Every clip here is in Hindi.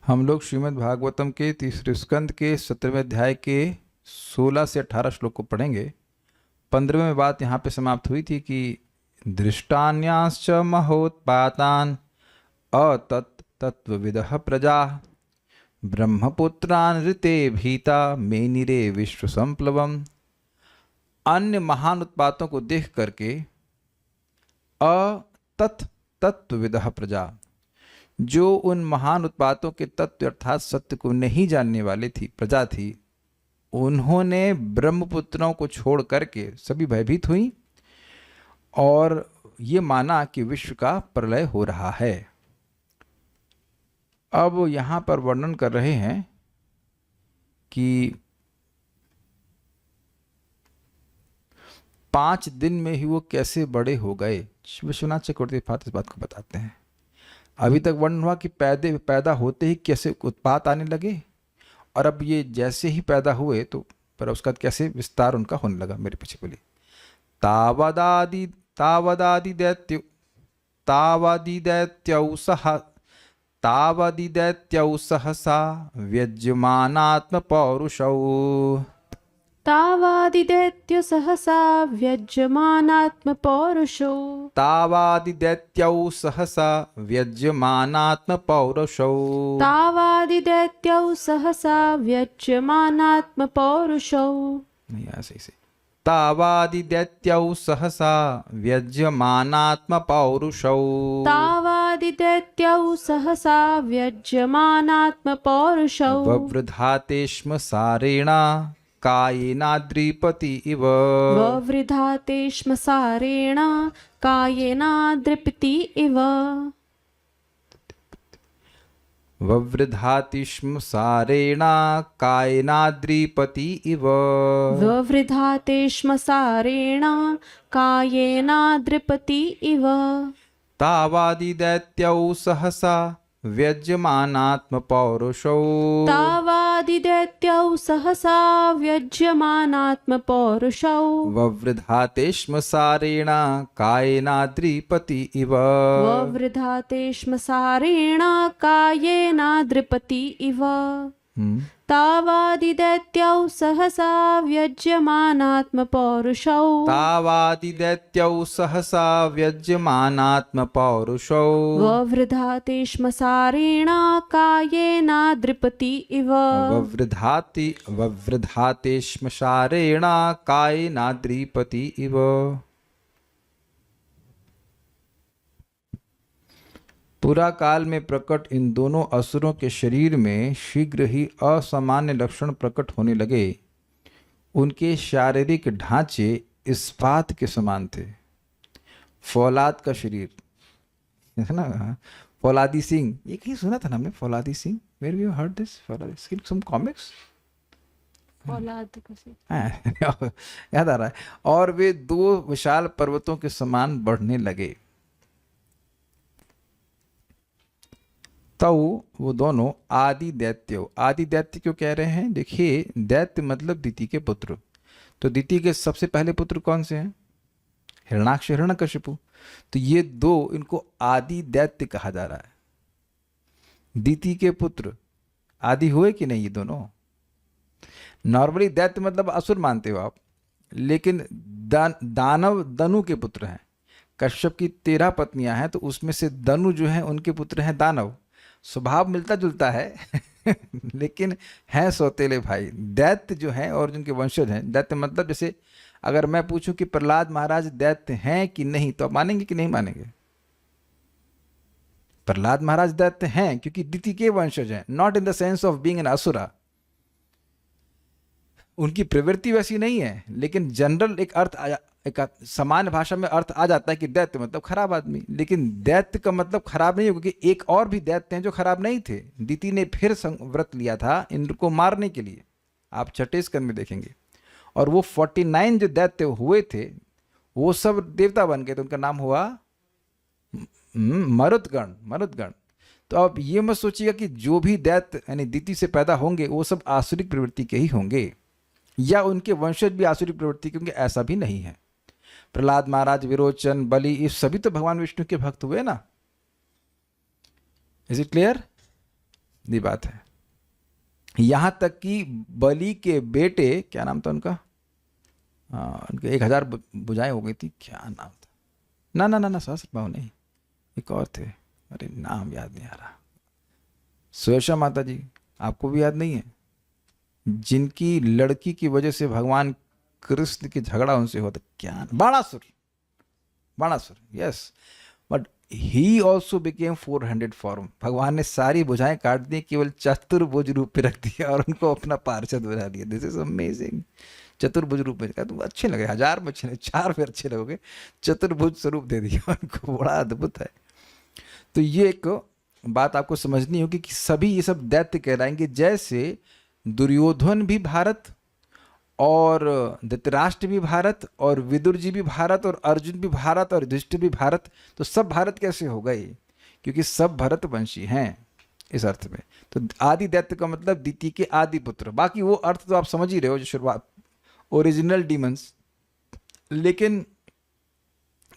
हम लोग श्रीमद् भागवतम के तीसरे स्कंद के 17वें अध्याय के 16 से 18 श्लोक को पढ़ेंगे। 15वें बात यहाँ पे समाप्त हुई थी कि दृष्टान्याश्च महोत्पातान् अतत्तत्त्वविदः प्रजा ब्रह्मपुत्रान् ऋते भीता मेनिरे विश्व संप्लवम्। अन्य महान उत्पातों को देख करके अतत्तत्त्वविदः प्रजा, जो उन महान उत्पातों के तत्व अर्थात सत्य को नहीं जानने वाले थी, प्रजा थी, उन्होंने ब्रह्मपुत्रों को छोड़ करके सभी भयभीत हुई और ये माना कि विश्व का प्रलय हो रहा है। अब यहाँ पर वर्णन कर रहे हैं कि 5 दिन में ही वो कैसे बड़े हो गए। विश्वनाथ चक्रवर्ती इस बात को बताते हैं। अभी तक वर्णन हुआ कि पैदा होते ही कैसे उत्पात आने लगे, और अब ये जैसे ही पैदा हुए तो पर उसका कैसे विस्तार उनका होने लगा। मेरे पीछे बोलिए। तावदिदैत्यौ सहसा व्यज्यमानात्म पौरुषौ। तावादिदैत्य सहसा व्यज्यमानात्मपौरुषौ। तावादिदैत्यौ सहसा व्यज्यमानात्मपौरुषौ। तावादिदैत्यौ सहसा व्यज्यमानात्मपौरुषौ। नहीं ऐसे ही। तावादिदैत्यौ सहसा व्यज्यमानात्मपौरुषौ। तावादिदैत्यौ सहसा व्यज्यमानात्मपौरुषौ। ववृधातेष्म सारेण कायेनाद्रिपति इव। ववृधाते श्मसारेण कायेनाद्रिपति इव। ववृधातिष्म सारेण कायेनाद्रिपति इव। ववृधाते श्मसारेण कायेनाद्रिपति इव। तावादिदैत्यौ सहसा व्यज्यमानात्मपौरुषौ। तावादिदैत्यौ सहसा व्यज्यमानात्मपौरुषौ। ववृधातेष्म सारेण कायेनाद्रिपति इव। ववृधाते श्मसारेण कायेनाद्रिपति इव। तावादिदैत्यौ सहसा व्यज्यमानात्मपौरुषौ। तावादिदैत्यौ सहसा व्यज्यमानात्मपौरुषौ। ववृधाते श्मसारेण कायेनाद्रिपति इव। ववृधातेष्म सारेण कायेनाद्रिपति इव। पुरा काल में प्रकट इन दोनों असुरों के शरीर में शीघ्र ही असामान्य लक्षण प्रकट होने लगे। उनके शारीरिक ढांचे इस्पात के समान थे। फौलाद का शरीर है ना, फौलादी सिंह, ये कहीं सुना था ना हमने, Fauladi Singh. Where we heard this? Fauladi Singh, some comics याद आ रहा है। और वे 2 विशाल पर्वतों के समान बढ़ने लगे। तो वो दोनों आदि दैत्य क्यों कह रहे हैं? देखिए, दैत्य मतलब दिति के पुत्र। तो दिति के सबसे पहले पुत्र कौन से हैं? हिरण्याक्ष, हिरण्यकशिपु। तो ये 2, इनको आदि दैत्य कहा जा रहा है। दिति के पुत्र आदि हुए कि नहीं ये दोनों? नॉर्मली दैत्य मतलब असुर मानते हो आप, लेकिन दानव दनु के पुत्र हैं। कश्यप की 13 पत्नियां हैं, तो उसमें से दनु जो हैं उनके पुत्र हैं दानव। स्वभाव मिलता जुलता है लेकिन हैं सौतेले भाई। दैत्य जो हैं और जिनके वंशज हैं, दैत्य मतलब जैसे अगर मैं पूछूं कि प्रहलाद महाराज दैत्य हैं कि नहीं, तो आप मानेंगे कि नहीं मानेंगे? प्रहलाद महाराज दैत्य हैं क्योंकि दिति के वंशज हैं, not in the sense of being an asura. उनकी प्रवृत्ति वैसी नहीं है, लेकिन जनरल एक सामान्य भाषा में अर्थ आ जाता है कि दैत्य मतलब खराब आदमी। लेकिन दैत्य का मतलब खराब नहीं है, क्योंकि एक और भी दैत्य हैं जो खराब नहीं थे। दिति ने फिर व्रत लिया था इनको मारने के लिए, आप छठे स्कंद में देखेंगे। और वो 49 जो दैत्य हुए थे वो सब देवता बन गए, तो उनका नाम हुआ मरुदगण। तो अब ये मत सोचिएगा कि जो भी दैत्य यानी दिति से पैदा होंगे वो सब आसुरिक प्रवृत्ति के ही होंगे, या उनके वंशज भी आसुरिक प्रवृत्ति के होंगे, ऐसा भी नहीं है। प्रहलाद महाराज, विरोचन, बलि, ये सभी तो भगवान विष्णु के भक्त हुए ना। Is it clear? ये बात है। यहां तक कि बलि के बेटे, क्या नाम था उनका, उनके 1000 बुझाएं हो गई थी, क्या नाम था, ना ना ना ना सहस्त्रबाहु नहीं, एक और थे, अरे नाम याद नहीं आ रहा। सुयशा माता जी, आपको भी याद नहीं है? जिनकी लड़की की वजह से भगवान कृष्ण की झगड़ा उनसे होता, क्या, Banasur, Banasur, yes. But he also became 400 form. भगवान ने सारी भुजाएं काट दी, केवल चतुर्भुज रूप पे रख दिया और उनको अपना पार्षद बना दिया। This is amazing. चतुर्भुज रूप में तुम अच्छे लगे, 1000 में अच्छे लगे, 4 में अच्छे लगोगे, चतुर्भुज स्वरूप दे दिया उनको, बड़ा अद्भुत है। तो ये एक बात आपको समझनी होगी कि सभी ये सब दैत्य कहलाएंगे। जैसे दुर्योधन भी भारत, और धृतराष्ट्र भी भारत, और विदुर जी भी भारत, और अर्जुन भी भारत, और युधिष्ठिर भी भारत। तो सब भारत कैसे हो गए? क्योंकि सब भरतवंशी हैं इस अर्थ में। तो आदि दैत्य का मतलब दिति के आदि पुत्र। बाकी वो अर्थ तो आप समझ ही रहे हो, जो शुरुआत ओरिजिनल डीमंस। लेकिन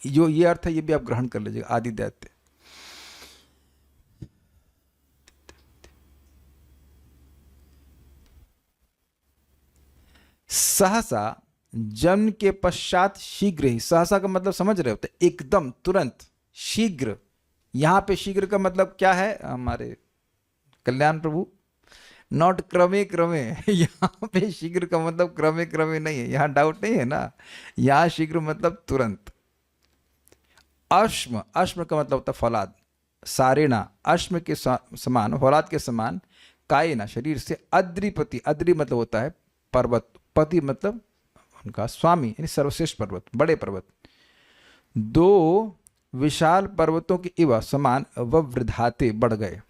जो ये अर्थ है ये भी आप ग्रहण कर लीजिएगा, आदि दैत्य। सहसा जन्म के पश्चात शीघ्र ही, सहसा का मतलब समझ रहे होते, एकदम, तुरंत, शीघ्र। यहां पे शीघ्र का मतलब क्या है हमारे कल्याण प्रभु? नॉट क्रमे क्रमे। यहाँ पे शीघ्र का मतलब क्रमे क्रमे नहीं है, यहाँ डाउट नहीं है ना। यहाँ शीघ्र मतलब तुरंत। अश्म, अश्म का मतलब होता फौलाद। सारेणा, अश्म के समान, फौलाद के समान, कायना, शरीर से, अद्रिपति, अद्रि मतलब होता है पर्वत, पति मतलब उनका स्वामी, यानी सर्वश्रेष्ठ पर्वत, बड़े पर्वत। 2 विशाल पर्वतों के इवा समान व वृद्धाते, बढ़ गए।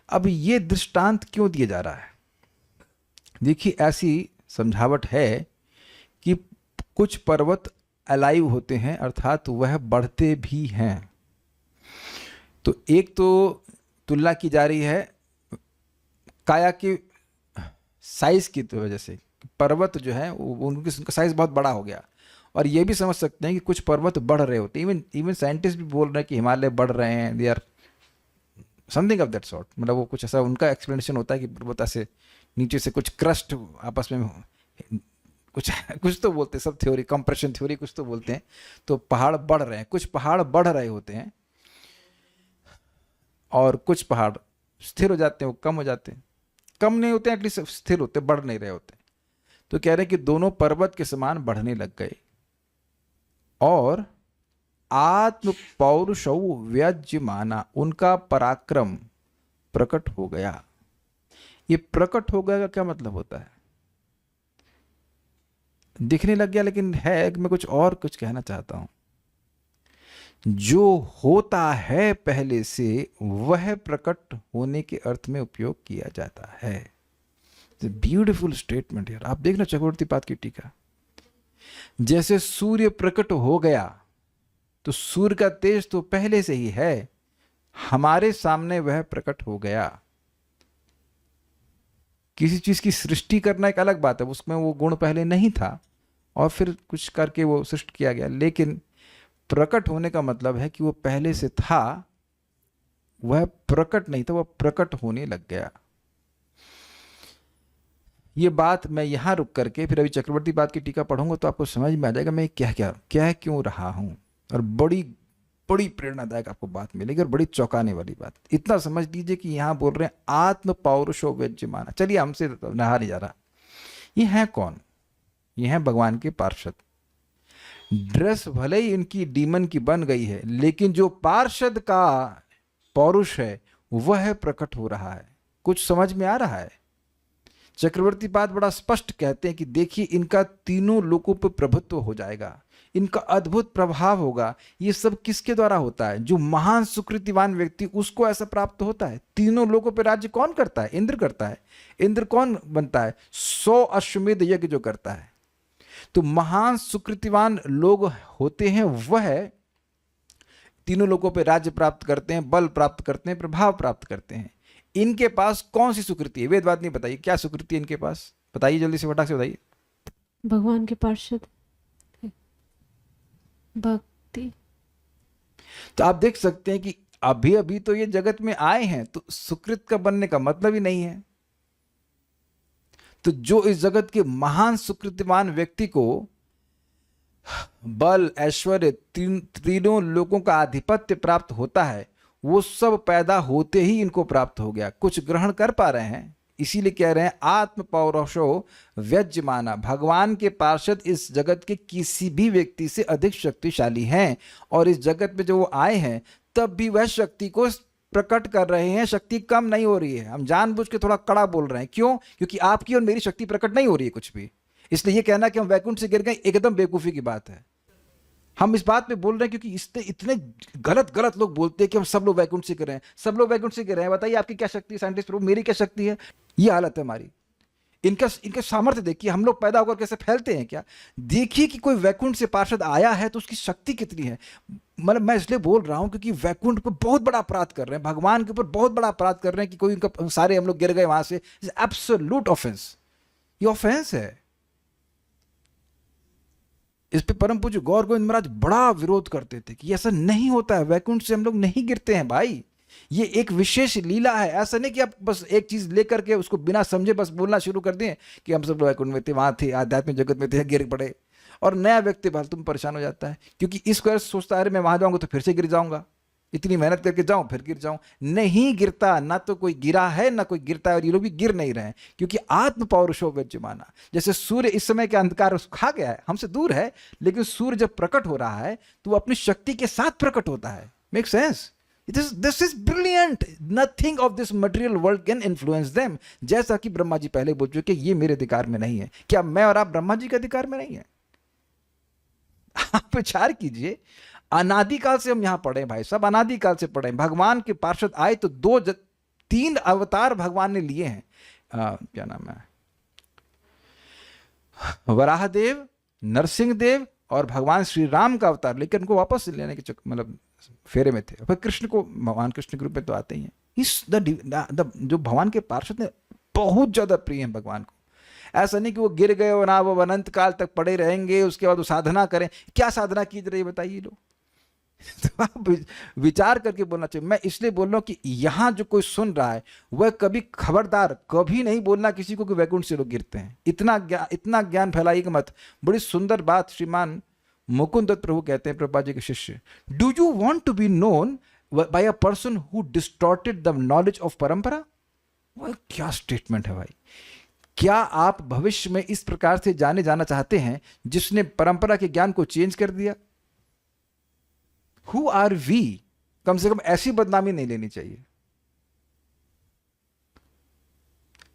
अब ये दृष्टांत क्यों दिया जा रहा है? देखिए, ऐसी समझावट है कि कुछ पर्वत अलाइव होते हैं, अर्थात वह बढ़ते भी हैं। तो एक तो तुलना की जा रही है काया की साइज की वजह से, पर्वत जो है उनका साइज बहुत बड़ा हो गया। और ये भी समझ सकते हैं कि कुछ पर्वत बढ़ रहे होते हैं, इवन साइंटिस्ट भी बोल रहे हैं कि हिमालय बढ़ रहे हैं, they are something of that sort. मतलब वो कुछ ऐसा उनका एक्सप्लेनेशन होता है कि पर्वत ऐसे नीचे से कुछ क्रस्ट आपस में कुछ तो बोलते हैं, सब थ्योरी, कंप्रेशन थ्योरी कुछ तो बोलते हैं। तो पहाड़ बढ़ रहे हैं, कुछ पहाड़ बढ़ रहे होते हैं और कुछ पहाड़ स्थिर हो जाते हैं, वो कम हो जाते हैं, कम नहीं होते हैं, एटलीस्ट स्थिर होते, बढ़ नहीं रहे होते। तो कह रहे हैं कि दोनों पर्वत के समान बढ़ने लग गए और आत्म पौरुषौ व्यज्यमाना, उनका पराक्रम प्रकट हो गया। ये प्रकट हो गया का क्या मतलब होता है? दिखने लग गया, लेकिन है मैं कुछ कहना चाहता हूं। जो होता है पहले से वह प्रकट होने के अर्थ में उपयोग किया जाता है। ब्यूटीफुल स्टेटमेंट यार। आप देखना चक्रवर्ती पाद की टीका, जैसे सूर्य प्रकट हो गया, तो सूर्य का तेज तो पहले से ही है, हमारे सामने वह प्रकट हो गया। किसी चीज की सृष्टि करना एक अलग बात है, उसमें वो गुण पहले नहीं था और फिर कुछ करके वो सृष्टि किया गया। लेकिन प्रकट होने का मतलब है कि वो पहले से था, वह प्रकट नहीं था, वह प्रकट होने लग गया। ये बात मैं यहां रुक करके फिर अभी चक्रवर्ती पाद की टीका पढ़ूंगा तो आपको समझ में आ जाएगा मैं क्या क्यों रहा हूं। और बड़ी बड़ी प्रेरणादायक आपको बात मिलेगी और बड़ी चौंकाने वाली बात। इतना समझ लीजिए कि यहां बोल रहे हैं आत्म पौरुषो व्यज्यमाना। चलिए, हमसे नहा नहीं जा रहा। ये है कौन? ये है भगवान के पार्षद। ड्रेस भले ही इनकी डीमन की बन गई है, लेकिन जो पार्षद का पौरुष है वह प्रकट हो रहा है। कुछ समझ में आ रहा है? चक्रवर्ती पाद बड़ा स्पष्ट कहते हैं कि देखिए, इनका तीनों लोकों पर प्रभुत्व हो जाएगा, इनका अद्भुत प्रभाव होगा। ये सब किसके द्वारा होता है? जो महान सुकृतिवान व्यक्ति, उसको ऐसा प्राप्त होता है। तीनों लोगों पे राज्य कौन करता है? इंद्र करता है। इंद्र कौन बनता है? 100 अश्वमेध यज्ञ जो करता है। तो महान सुकृतिवान लोग होते हैं, वह तीनों लोगों पे राज्य प्राप्त करते हैं, बल प्राप्त करते हैं, प्रभाव प्राप्त करते हैं। इनके पास कौन सी सुकृति है? वेदवाद नहीं बताइए, क्या सुकृति है इनके पास? बताइए जल्दी से, फटाक से बताइए। भगवान के पार्षद, भक्ति। तो आप देख सकते हैं कि अभी अभी तो ये जगत में आए हैं, तो सुकृत का बनने का मतलब ही नहीं है। तो जो इस जगत के महान सुकृतिमान व्यक्ति को बल ऐश्वर्य तीनों लोगों का आधिपत्य प्राप्त होता है, वो सब पैदा होते ही इनको प्राप्त हो गया। कुछ ग्रहण कर पा रहे हैं, इसीलिए कह रहे हैं आत्म पौरुषो व्यज्यमाना। भगवान के पार्षद इस जगत के किसी भी व्यक्ति से अधिक शक्तिशाली हैं, और इस जगत में जो वो आए हैं तब भी वह शक्ति को प्रकट कर रहे हैं। शक्ति कम नहीं हो रही है। हम जानबूझ के थोड़ा कड़ा बोल रहे हैं, क्यों? क्योंकि आपकी और मेरी शक्ति प्रकट नहीं हो रही है कुछ भी। इसलिए ये कहना कि हम वैकुंठ से गिर गए एकदम बेवकूफ़ी की बात है। हम इस बात पे बोल रहे हैं क्योंकि इससे इतने गलत गलत लोग बोलते हैं कि हम सब लोग वैकुंठ से गिर रहे हैं, सब लोग वैकुंठ से गिर रहे हैं। बताइए आपकी क्या शक्ति है साइंटिस्ट प्रभु, मेरी क्या शक्ति है? ये हालत है हमारी। इनका सामर्थ्य देखिए, हम लोग पैदा होकर कैसे फैलते हैं क्या। देखिए कि कोई वैकुंठ से पार्षद आया है तो उसकी शक्ति कितनी है। मतलब मैं इसलिए बोल रहा हूं क्योंकि वैकुंठ पर बहुत बड़ा अपराध कर रहे हैं, भगवान के ऊपर बहुत बड़ा अपराध कर रहे हैं कि कोई इनका सारे हम लोग गिर गए वहां से। एब्सोल्यूट ऑफेंस, ये ऑफेंस है। इस पे परम पूज्य गौर गोविंद महाराज बड़ा विरोध करते थे कि ऐसा नहीं होता है, वैकुंठ से हम लोग नहीं गिरते हैं भाई, ये एक विशेष लीला है। ऐसा नहीं कि आप बस एक चीज लेकर के उसको बिना समझे बस बोलना शुरू कर दें कि हम सब लोग वैकुंठ में थे, वहां थे, आध्यात्मिक जगत में थे, गिर पड़े। और नया व्यक्ति फालतू में परेशान हो जाता है क्योंकि इस वजह से सोचता है अरे मैं वहां जाऊंगा तो फिर से गिर जाऊंगा, इतनी मेहनत करके जाऊं फिर गिर जाऊं। नहीं गिरता, ना तो कोई गिरा है ना कोई गिरता है, और ये लोग भी गिर नहीं रहे हैं क्योंकि आत्म पौरुषो व्यज्यमाना। जैसे सूर्य इस समय के अंधकार खा गया है, हमसे दूर है, लेकिन सूर्य जब प्रकट हो रहा है तो वो अपनी शक्ति के साथ प्रकट होता है। Make sense? This is brilliant. Nothing of this material world can influence them. जैसा कि ब्रह्मा जी पहले बोल चुके, ये मेरे अधिकार में नहीं है। क्या मैं और आप ब्रह्मा जी के अधिकार में नहीं है? आप विचार कीजिए, अनादिकाल से हम यहां पढ़े भाई सब, अनादिकाल से पढ़े। भगवान के पार्षद आए तो तीन अवतार भगवान ने लिए हैं। क्या नाम है, वराहदेव, नरसिंह और भगवान श्री राम का अवतार, लेकिन उनको वापस लेने के मतलब फेरे में थे। फिर कृष्ण को, भगवान कृष्ण के रूप में तो आते ही हैं। इस जो भगवान के पार्षद ने बहुत ज्यादा प्रिय हैं भगवान को। ऐसा नहीं कि वो गिर गए और ना वो अनंत काल तक पड़े रहेंगे, उसके बाद वो साधना करें। क्या साधना की जा रही है बताइए लोग? तो आप विचार करके बोलना चाहिए। मैं इसलिए बोल रहा हूं कि यहां जो कोई सुन रहा है वह कभी, खबरदार कभी नहीं बोलना किसी को कि वैकुंठ से लोग गिरते हैं। इतना ज्ञान फैलाइएगा मत। बड़ी सुंदर बात श्रीमान मुकुंद दत्त प्रभु कहते हैं, प्रभुपाद जी के शिष्य, do you want to be known by a person who distorted the knowledge of parampara? वह क्या स्टेटमेंट है भाई। क्या आप भविष्य में इस प्रकार से जाने जाना चाहते हैं जिसने परंपरा के ज्ञान को चेंज कर दिया? Who are we? कम से कम ऐसी बदनामी नहीं लेनी चाहिए।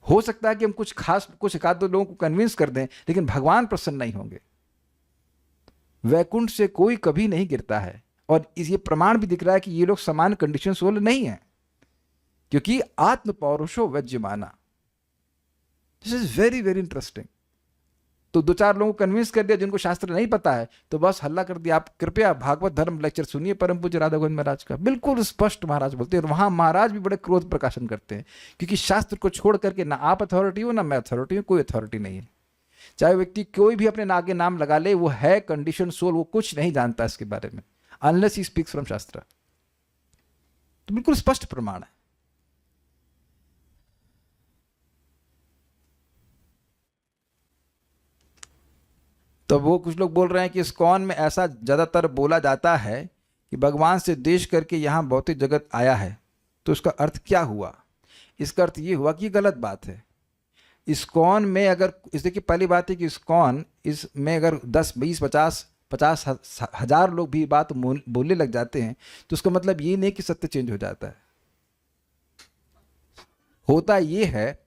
हो सकता है कि हम कुछ एक आध दो लोगों को कन्विंस कर दें, लेकिन भगवान प्रसन्न नहीं होंगे। वैकुंठ से कोई कभी नहीं गिरता है, और ये प्रमाण भी दिख रहा है कि ये लोग समान कंडीशन सोल नहीं है, क्योंकि आत्म पौरुषो व्यज्यमाना। This is very very interesting. तो दो चार लोगों को कन्विंस कर दिया जिनको शास्त्र नहीं पता है, तो बस हल्ला कर दिया। आप कृपया भागवत धर्म लेक्चर सुनिए परम पूज्य राधा गोविंद महाराज का, बिल्कुल स्पष्ट महाराज बोलते हैं। और वहां महाराज भी बड़े क्रोध प्रकाशन करते हैं, क्योंकि शास्त्र को छोड़ करके ना आप अथॉरिटी हो ना मैं अथॉरिटी हूं, कोई अथॉरिटी नहीं है। चाहे व्यक्ति कोई भी अपने आगे नाम लगा ले, वो है कंडीशन सोल, वो कुछ नहीं जानता इसके बारे में, अनलेस ही स्पीक्स फ्रॉम शास्त्र। तो बिल्कुल स्पष्ट प्रमाण है। तो वो कुछ लोग बोल रहे हैं कि इस्कॉन में ऐसा ज़्यादातर बोला जाता है कि भगवान से द्वेष करके यहाँ भौतिक जगत आया है। तो इसका अर्थ क्या हुआ? इसका अर्थ ये हुआ कि ये गलत बात है। इस्कॉन में अगर, इस देखिए पहली बात है कि इस्कॉन इसमें अगर 10, 20, 50 हजार लोग भी बात बोलने लग जाते हैं, तो उसका मतलब ये नहीं कि सत्य चेंज हो जाता है। होता ये है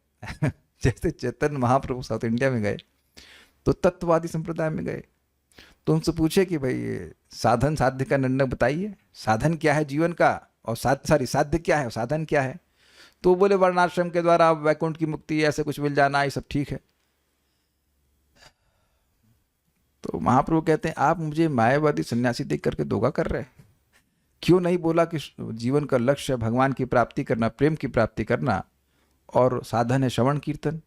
जैसे चैतन्य महाप्रभु साउथ इंडिया में गए तो तत्ववादी संप्रदाय में गए, तो उनसे पूछे कि भाई ये साधन साध्य का निर्णय बताइए, साधन क्या है जीवन का, और साध्य क्या है और साधन क्या है? तो बोले वर्णाश्रम के द्वारा वैकुंठ की मुक्ति, ऐसे कुछ मिल जाना, ये सब ठीक है। तो महाप्रभु कहते हैं आप मुझे मायावादी सन्यासी देख करके धोखा कर रहे हैं। क्यों नहीं बोला कि जीवन का लक्ष्य है भगवान की प्राप्ति करना, प्रेम की प्राप्ति करना, और साधन है श्रवण कीर्तन?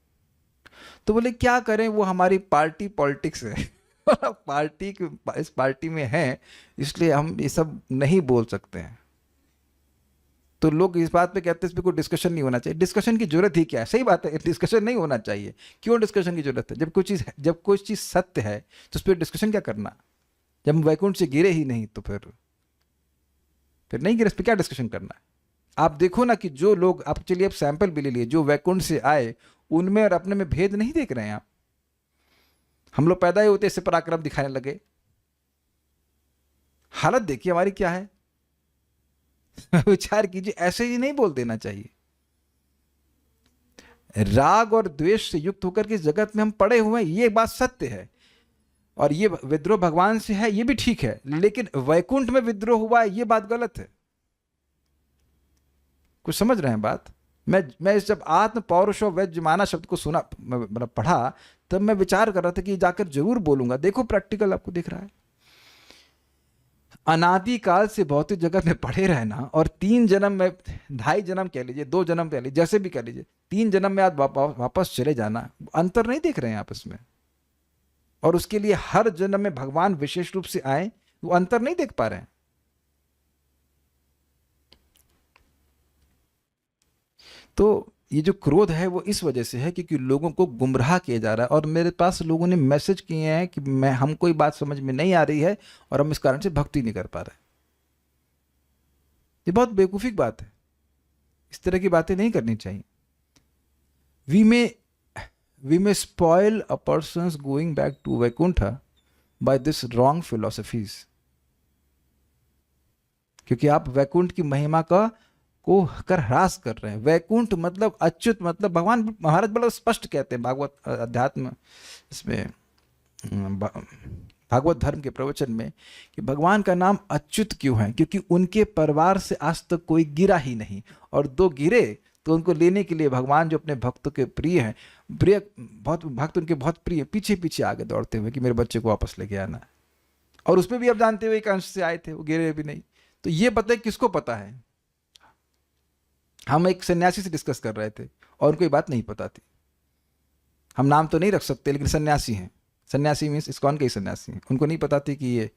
तो बोले क्या करें, वो हमारी पार्टी पॉलिटिक्स है इस पार्टी में है, इसलिए हम ये सब नहीं बोल सकते हैं। तो लोग इस बात पे कहते हैं इस पे कोई डिस्कशन नहीं होना चाहिए। डिस्कशन की जरूरत ही क्या है? सही बात है, डिस्कशन नहीं होना चाहिए। क्यों डिस्कशन की जरूरत है? जब कोई चीज़ सत्य है तो उस पर डिस्कशन क्या करना? जब हम वैकुंठ से गिरे ही नहीं तो फिर नहीं गिरे, इस पर क्या डिस्कशन करना है? आप देखो ना कि जो लोग, आप चलिए आप सैंपल भी ले लिए, जो वैकुंठ से आए उनमें और अपने में भेद नहीं देख रहे हैं आप। हम लोग पैदा ही होते इससे पराक्रम दिखाने लगे। हालत देखिए हमारी क्या है। विचार कीजिए, ऐसे ही नहीं बोल देना चाहिए। राग और द्वेष से युक्त होकर के इस जगत में हम पड़े हुए हैं, ये बात सत्य है। और ये विद्रोह भगवान से है, ये भी ठीक है, लेकिन वैकुंठ में विद्रोह हुआ है, ये बात गलत है। कुछ समझ रहे हैं बात? मैं जब आत्म पौरुष और वैज्यमाना शब्द को सुना, मतलब पढ़ा, तब मैं विचार कर रहा था कि जाकर जरूर बोलूंगा। देखो प्रैक्टिकल आपको दिख रहा है। अनादि काल से भौतिक जगत में पड़े रहना और 3 जन्म में, 2.5 जन्म कह लीजिए, 2 जन्म कह लीजिए, जैसे भी कह लीजिए, 3 जन्म में आज वापस चले जाना, अंतर नहीं देख रहे हैं आप इसमें? और उसके लिए हर जन्म में भगवान विशेष रूप से आए, वो अंतर नहीं देख पा रहे हैं। तो ये जो क्रोध है वो इस वजह से है क्योंकि लोगों को गुमराह किया जा रहा है। और मेरे पास लोगों ने मैसेज किए हैं कि हमको ये बात समझ में नहीं आ रही है और हम इस कारण से भक्ति नहीं कर पा रहे। ये बहुत बेवकूफ़ी की बात है, इस तरह की बातें नहीं करनी चाहिए। We may spoil a persons going back to Vaikuntha by this wrong philosophies. क्योंकि आप वैकुंठ की महिमा को ह्रास कर रहे हैं। वैकुंठ मतलब अच्युत, मतलब भगवान महाराज बड़ा स्पष्ट कहते हैं भागवत अध्यात्म, इसमें भागवत धर्म के प्रवचन में, कि भगवान का नाम अच्युत क्यों है? क्योंकि उनके परिवार से आज तक कोई गिरा ही नहीं, और 2 गिरे तो उनको लेने के लिए भगवान जो अपने भक्तों के प्रिय हैं, बहुत भक्त उनके बहुत प्रिय, पीछे पीछे आगे दौड़ते हुए कि मेरे बच्चे को वापस लेके आना है। और उसमें भी आप जानते हुए एक अंश से आए थे, वो गिरे भी नहीं। तो ये पता है किसको पता है? हम एक सन्यासी से डिस्कस कर रहे थे और उनको ये बात नहीं पता थी। हम नाम तो नहीं रख सकते, लेकिन सन्यासी हैं। सन्यासी मीन्स इस्कॉन के ही सन्यासी हैं। उनको नहीं पता थी कि ये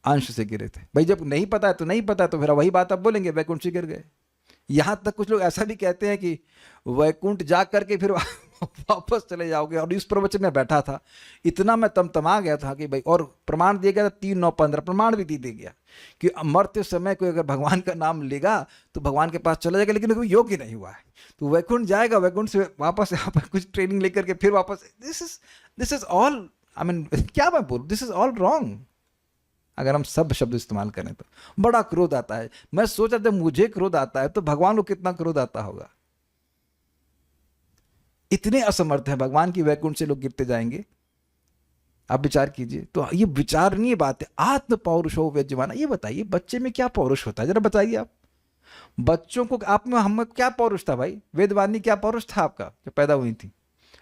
अंश से गिरे थे। भाई जब नहीं पता है तो नहीं पता है, तो फिर वही बात आप बोलेंगे वैकुंठ से गिर गए। यहाँ तक कुछ लोग ऐसा भी कहते हैं कि वैकुंठ जा करके फिर वापस चले जाओगे। और इस प्रवचन में बैठा था, इतना मैं तमतमा गया था कि भाई, और प्रमाण दिया गया था 3, 9, 15 प्रमाण भी दे गया कि मरते समय कोई अगर भगवान का नाम लेगा तो भगवान के पास चला जाएगा, लेकिन कोई योग्य नहीं हुआ है तो वैकुंठ जाएगा, वैकुंठ से वापस यहाँ पर कुछ ट्रेनिंग लेकर के फिर वापस। This is all, I mean क्या मैं बोलूँ, दिस इज ऑल रॉन्ग। अगर हम सब शब्द इस्तेमाल करें तो बड़ा क्रोध आता है। मैं सोचा जब मुझे क्रोध आता है तो भगवान को कितना क्रोध आता होगा। इतने असमर्थ है भगवान की, वैकुंठ से लोग गिरते जाएंगे। आप विचार कीजिए। तो ये विचारणीय बात है। आत्म पौरुषो व्यज्यमाना, ये बताइए बच्चे में क्या पौरुष होता है? जरा बताइए आप। बच्चों को आप में, हम में क्या पौरुष था भाई? वेदवाणी क्या पौरुष था आपका जब पैदा हुई थी?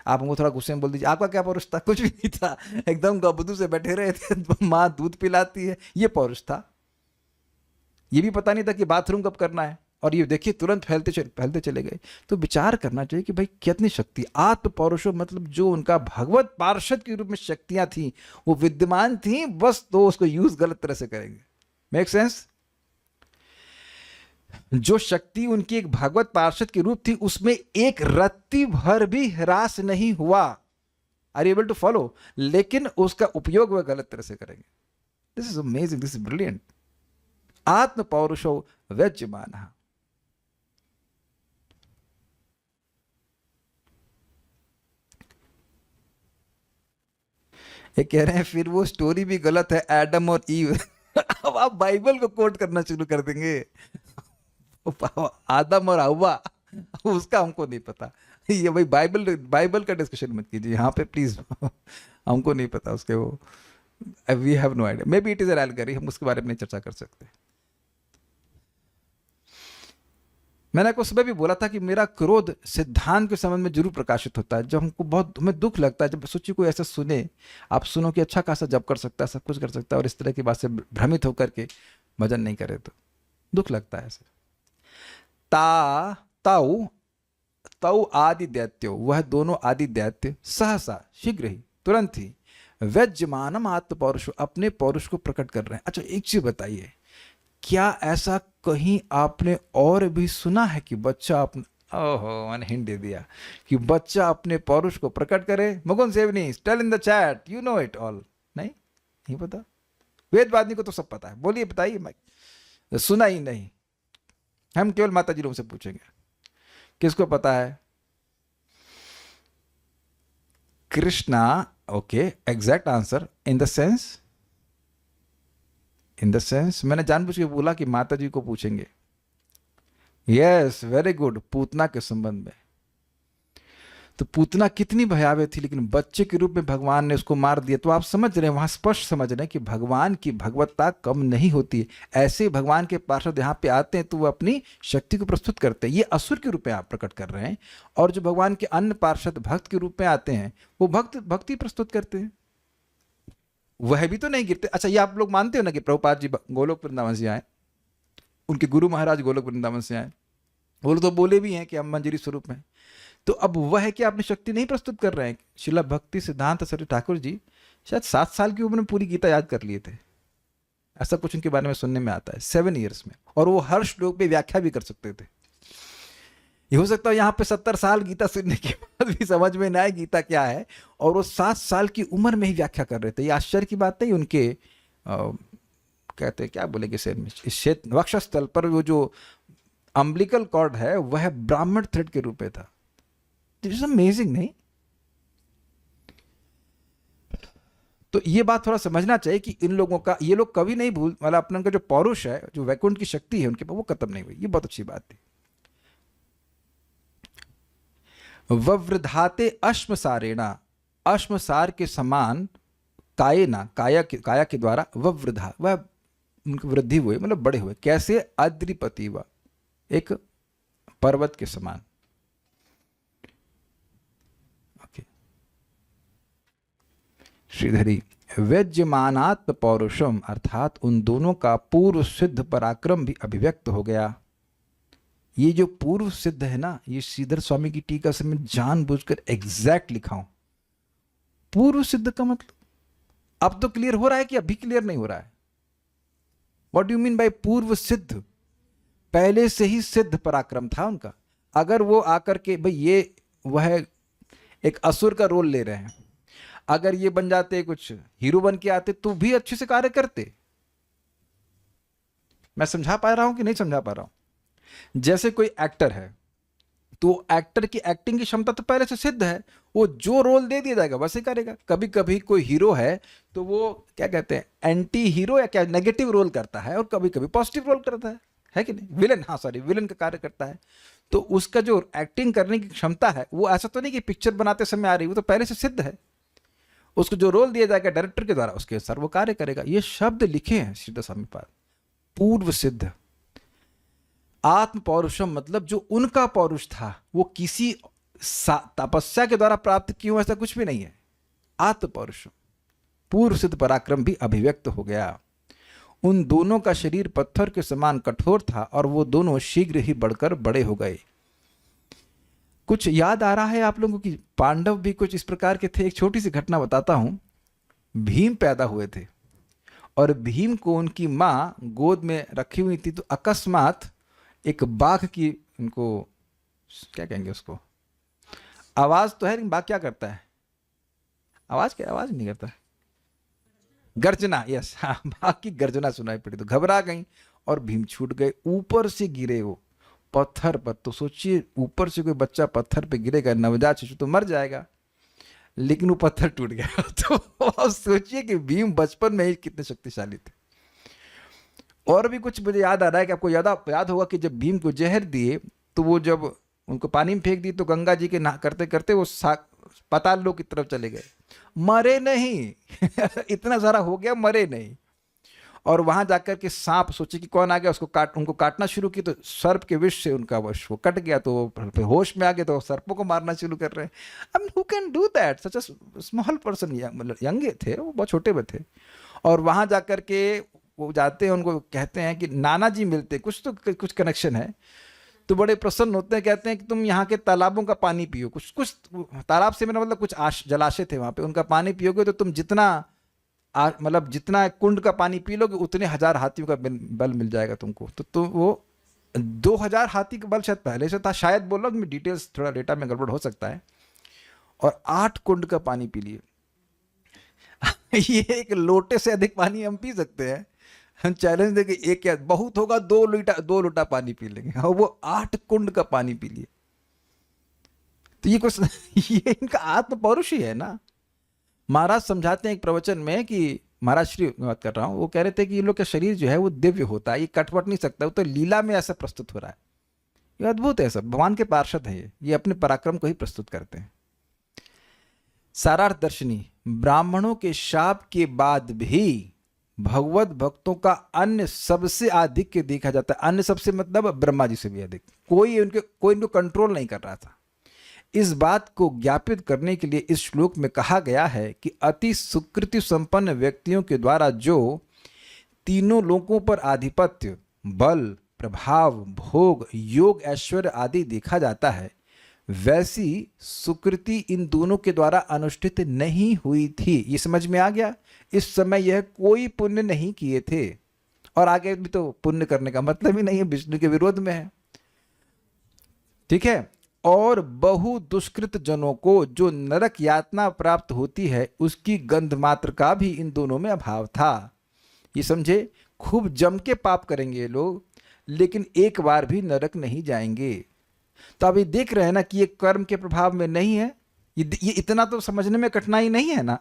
आप हमको थोड़ा गुस्से में बोल दीजिए, आपका क्या पौरुष था? कुछ भी नहीं था, एकदम गबदू से बैठे रहे थे, माँ दूध पिलाती है, ये पौरुष था। ये भी पता नहीं था कि बाथरूम कब करना है, और ये देखिए तुरंत फैलते चले गए। तो विचार करना चाहिए कि भाई कितनी शक्ति। आत्म पौरुषो मतलब जो उनका भगवत पार्षद के रूप में शक्तियां थी वो विद्यमान थी, बस तो उसको यूज गलत तरह से करेंगे। Make sense? जो शक्ति उनकी एक भगवत पार्षद के रूप थी उसमें एक रत्ती भर भी ह्रास नहीं हुआ। Are you able to follow? लेकिन उसका उपयोग वह गलत तरह से करेंगे। This is amazing, this is brilliant. आत्म पौरुषो व्यज्यमानः। ये कह रहे हैं फिर वो स्टोरी भी गलत है, एडम और ईव। अब आप बाइबल को कोट करना शुरू कर देंगे। आदम और हव्वा, उसका हमको नहीं पता। ये भाई बाइबल का डिस्कशन मत कीजिए यहाँ पे प्लीज। हमको नहीं पता उसके वो, we have no idea. Maybe it is an allegory, हम उसके बारे में नहीं चर्चा कर सकते। मैंने आपको सुबह भी बोला था कि मेरा क्रोध सिद्धांत के संबंध में जरूर प्रकाशित होता है। जब हमको बहुत, हमें दुख लगता है, जब सोचिए कोई ऐसा सुने, आप सुनो कि अच्छा खासा जप कर सकता है, सब कुछ कर सकता है, और इस तरह की बात से भ्रमित होकर के भजन नहीं करे तो दुख लगता है ऐसे। तौ आदि दैत्यो, वह दोनों आदि दैत्य सहसा, शीघ्र ही, तुरंत ही, व्यज्यमानम आत्म पौरुष, अपने पौरुष को प्रकट कर रहे हैं। अच्छा एक चीज बताइए, क्या ऐसा कहीं आपने और भी सुना है कि बच्चा अपने, ओहो मैंने हिंट दे दिया कि बच्चा अपने पौरुष को प्रकट करे? Mukund Sevani, tell in the chat, you know it all. नहीं पता? वेदवादी को तो सब पता है, बोलिए बताइए। मैं सुना ही नहीं, हम केवल माता जी लोगों से पूछेंगे किसको पता है? Krishna, okay, exact answer. In the sense मैंने जानबूझ के बोला कि माता जी को पूछेंगे। यस, वेरी गुड, पूतना के संबंध में। तो पूतना कितनी भयावह थी, लेकिन बच्चे के रूप में भगवान ने उसको मार दिया। तो आप समझ रहे हैं, वहां स्पष्ट समझ रहे हैं कि भगवान की भगवत्ता कम नहीं होती है। ऐसे भगवान के पार्षद यहाँ पे आते हैं तो वो अपनी शक्ति को प्रस्तुत करते हैं। ये असुर के रूप में आप प्रकट कर रहे हैं, और जो भगवान के अन्य पार्षद भक्त के रूप में आते हैं वो भक्ति प्रस्तुत करते हैं। वह भी तो नहीं गिरते। अच्छा, ये आप लोग मानते हो ना कि प्रभुपाद जी गोलोक वृंदावन से आए, उनके गुरु महाराज गोलोक वृंदावन से आए, वो लोग तो बोले भी हैं कि हम मंजरी स्वरूप में। तो अब वह क्या अपनी शक्ति नहीं प्रस्तुत कर रहे हैं? श्रील भक्ति सिद्धांत सरस्वती ठाकुर जी शायद 7 साल की उम्र में पूरी गीता याद कर लिए थे, ऐसा कुछ उनके बारे में सुनने में आता है, 7 ईयर्स में। और वो हर श्लोक पे व्याख्या भी कर सकते थे। ये हो सकता है यहाँ पे 70 साल गीता सुनने के बाद भी समझ में ना आए गीता क्या है, और वो 7 साल की उम्र में ही व्याख्या कर रहे थे। ये आश्चर्य की बात नहीं। उनके कहते हैं, क्या बोलेंगे, शरीर में, इस वक्षस्थल पर वो जो अम्बिलिकल कॉर्ड है वह ब्राह्मण थ्रेड के रूप में था। दिस इज अमेजिंग, नहीं? तो ये बात थोड़ा समझना चाहिए कि इन लोगों का, ये लोग कभी नहीं भूल, मतलब अपना उनका जो पौरुष है, जो वैकुंठ की शक्ति है उनके पास, वो खत्म नहीं हुई। ये बहुत अच्छी बात थी। ववृधाते अश्मसारेणा, अश्मसार के समान कायेना, काया के द्वारा ववृधा, वह उनकी वृद्धि हुए, मतलब बड़े हुए। कैसे? अद्रिपति, व एक पर्वत के समान। ओके, श्रीधरी, व्यज्यमानात्म पौरुषम, अर्थात उन दोनों का पूर्व सिद्ध पराक्रम भी अभिव्यक्त हो गया। ये जो पूर्व सिद्ध है ना, ये श्रीधर स्वामी की टीका से मैं जानबूझकर एग्जैक्ट लिखा हूं। पूर्व सिद्ध का मतलब अब तो क्लियर हो रहा है कि अभी क्लियर नहीं हो रहा है? What do you mean by पूर्व सिद्ध? पहले से ही सिद्ध पराक्रम था उनका। अगर वो आकर के, भाई ये वह एक असुर का रोल ले रहे हैं, अगर ये बन जाते, कुछ हीरो बन के आते, तो भी अच्छे से कार्य करते। मैं समझा पा रहा हूं कि नहीं समझा पा रहा हूं? जैसे कोई एक्टर है, तो एक्टर की एक्टिंग की क्षमता तो पहले से सिद्ध है, वो जो रोल दे दिया जाएगा वैसे करेगा। कभी कभी कोई हीरो है तो वो क्या कहते हैं, एंटी हीरो या क्या, नेगेटिव रोल करता है, और कभी कभी पॉजिटिव रोल करता है कि नहीं? विलन, हाँ सॉरी, विलन का कार्य करता है। तो उसका जो एक्टिंग करने की क्षमता है, वो ऐसा तो नहीं कि पिक्चर बनाते समय आ रही, वो तो पहले से सिद्ध है। उसको जो रोल दिया जाएगा डायरेक्टर के द्वारा, उसके अनुसार वो कार्य करेगा। ये शब्द लिखे हैं श्रीधर स्वामी पाद, पूर्व सिद्ध। आत्म पौरुषम मतलब जो उनका पौरुष था, वो किसी तपस्या के द्वारा प्राप्त किया, ऐसा कुछ भी नहीं है। आत्म पौरुषम, पूर्व सिद्ध पराक्रम भी अभिव्यक्त हो गया। उन दोनों का शरीर पत्थर के समान कठोर था, और वो दोनों शीघ्र ही बढ़कर बड़े हो गए। कुछ याद आ रहा है आप लोगों की? पांडव भी कुछ इस प्रकार के थे। एक छोटी सी घटना बताता हूं। भीम पैदा हुए थे, और भीम को उनकी माँ गोद में रखी हुई थी, तो अकस्मात एक बाघ की, उनको क्या कहेंगे उसको, आवाज तो है लेकिन बाघ क्या करता है? आवाज नहीं करता है, गर्जना। यस, हाँ, बाघ की गर्जना सुनाई पड़ी, तो घबरा गई और भीम छूट गए। ऊपर से गिरे वो पत्थर पर। तो सोचिए, ऊपर से कोई बच्चा पत्थर पे गिरेगा, नवजात शिशु, तो मर जाएगा, लेकिन वो पत्थर टूट गया। तो सोचिए कि भीम बचपन में ही कितने शक्तिशाली थे। और भी कुछ मुझे याद आ रहा है कि आपको याद होगा कि जब भीम को जहर दिए, तो वो जब उनको पानी में फेंक दी, तो गंगा जी के नहा करते करते वो पाताल लोक की तरफ चले गए, मरे नहीं। इतना सारा हो गया, मरे नहीं। और वहां जाकर के सांप, सोचे कि कौन आ गया, उनको काटना शुरू की, तो सर्प के विष से उनका वश वो कट गया, तो वो होश में आ गए, तो सर्पों को मारना शुरू कर रहे हैं। I who can do that, such a small person, मतलब यंग थे वो, बहुत छोटे में थे। और वहां जाकर के वो जाते हैं, उनको कहते हैं कि नाना जी मिलते, कुछ कनेक्शन है, तो बड़े प्रसन्न होते हैं, कहते हैं कि तुम यहाँ के तालाबों का पानी पियो। कुछ तालाब से मेरा मतलब कुछ जलाशय थे वहाँ पे, उनका पानी पियोगे तो तुम जितना मतलब जितना कुंड का पानी पी लोगे उतने 1000 हाथियों का बल मिल जाएगा तुमको। तो वो 2000 हाथी का बल शायद पहले से था, शायद बोल रहा हूँ मैं, डिटेल्स थोड़ा डेटा में गड़बड़ हो सकता है। और 8 कुंड का पानी पी लिए। ये एक लोटे से अधिक पानी हम पी सकते हैं। हम चैलेंज देंगे, एक क्या बहुत होगा, 2 लोटा पानी पी लेंगे, और वो 8 कुंड का पानी पी लिए। तो ये कुछ ये इनका आत्म पौरुष ही है ना। महाराज समझाते हैं एक प्रवचन में कि, महाराज श्री बात कर रहा हूं, वो कह रहे थे कि ये लोग का शरीर जो है वो दिव्य होता है, ये कटपट नहीं सकता, वो तो लीला में ऐसा प्रस्तुत हो रहा है। ये अद्भुत है, सब भगवान के पार्षद है, ये अपने पराक्रम को ही प्रस्तुत करते हैं। सारार्थ दर्शनी, ब्राह्मणों के शाप के बाद भी भगवत भक्तों का अन्य सबसे अधिक देखा जाता है। अन्य सबसे मतलब ब्रह्मा जी से भी अधिक। कोई इनको कंट्रोल नहीं कर रहा था। इस बात को ज्ञापित करने के लिए इस श्लोक में कहा गया है कि अति सुकृति संपन्न व्यक्तियों के द्वारा जो तीनों लोकों पर आधिपत्य, बल, प्रभाव, भोग, योग, ऐश्वर्य आदि देखा जाता है, वैसी सुकृति इन दोनों के द्वारा अनुष्ठित नहीं हुई थी। ये समझ में आ गया? इस समय यह कोई पुण्य नहीं किए थे, और आगे भी तो पुण्य करने का मतलब ही नहीं है, विष्णु के विरोध में है। ठीक है। और बहु दुष्कृत जनों को जो नरक यातना प्राप्त होती है, उसकी गंध मात्र का भी इन दोनों में अभाव था। ये समझे, खूब जम के पाप करेंगे ये लोग, लेकिन एक बार भी नरक नहीं जाएंगे। तो अभी देख रहे हैं ना कि ये कर्म के प्रभाव में नहीं है। ये इतना तो समझने में कठिनाई नहीं है ना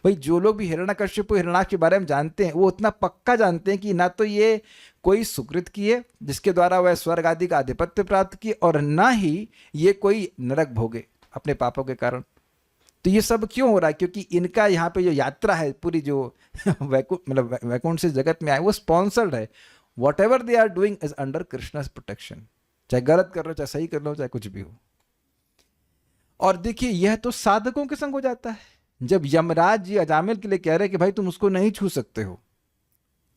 भाई। जो लोग भी हिरण्यकश्यप हिरण्याक्ष के बारे में जानते हैं, वो उतना पक्का जानते हैं कि ना तो ये कोई सुकृत किए जिसके द्वारा वह स्वर्ग आदि का आधिपत्य प्राप्त किए, और ना ही ये कोई नरक भोगे अपने पापों के कारण। तो ये सब क्यों हो रहा है? क्योंकि इनका यहाँ पे जो यात्रा है पूरी, जो वैकुंठ से जगत में आए, वो स्पॉन्सर्ड है। Whatever they are doing is under Krishna's protection. चाहे गलत कर लो, चाहे सही कर लो, चाहे कुछ भी हो। और देखिए, यह तो साधकों के संग हो जाता है। जब यमराज जी अजामिल के लिए कह रहे कि भाई तुम उसको नहीं छू सकते हो,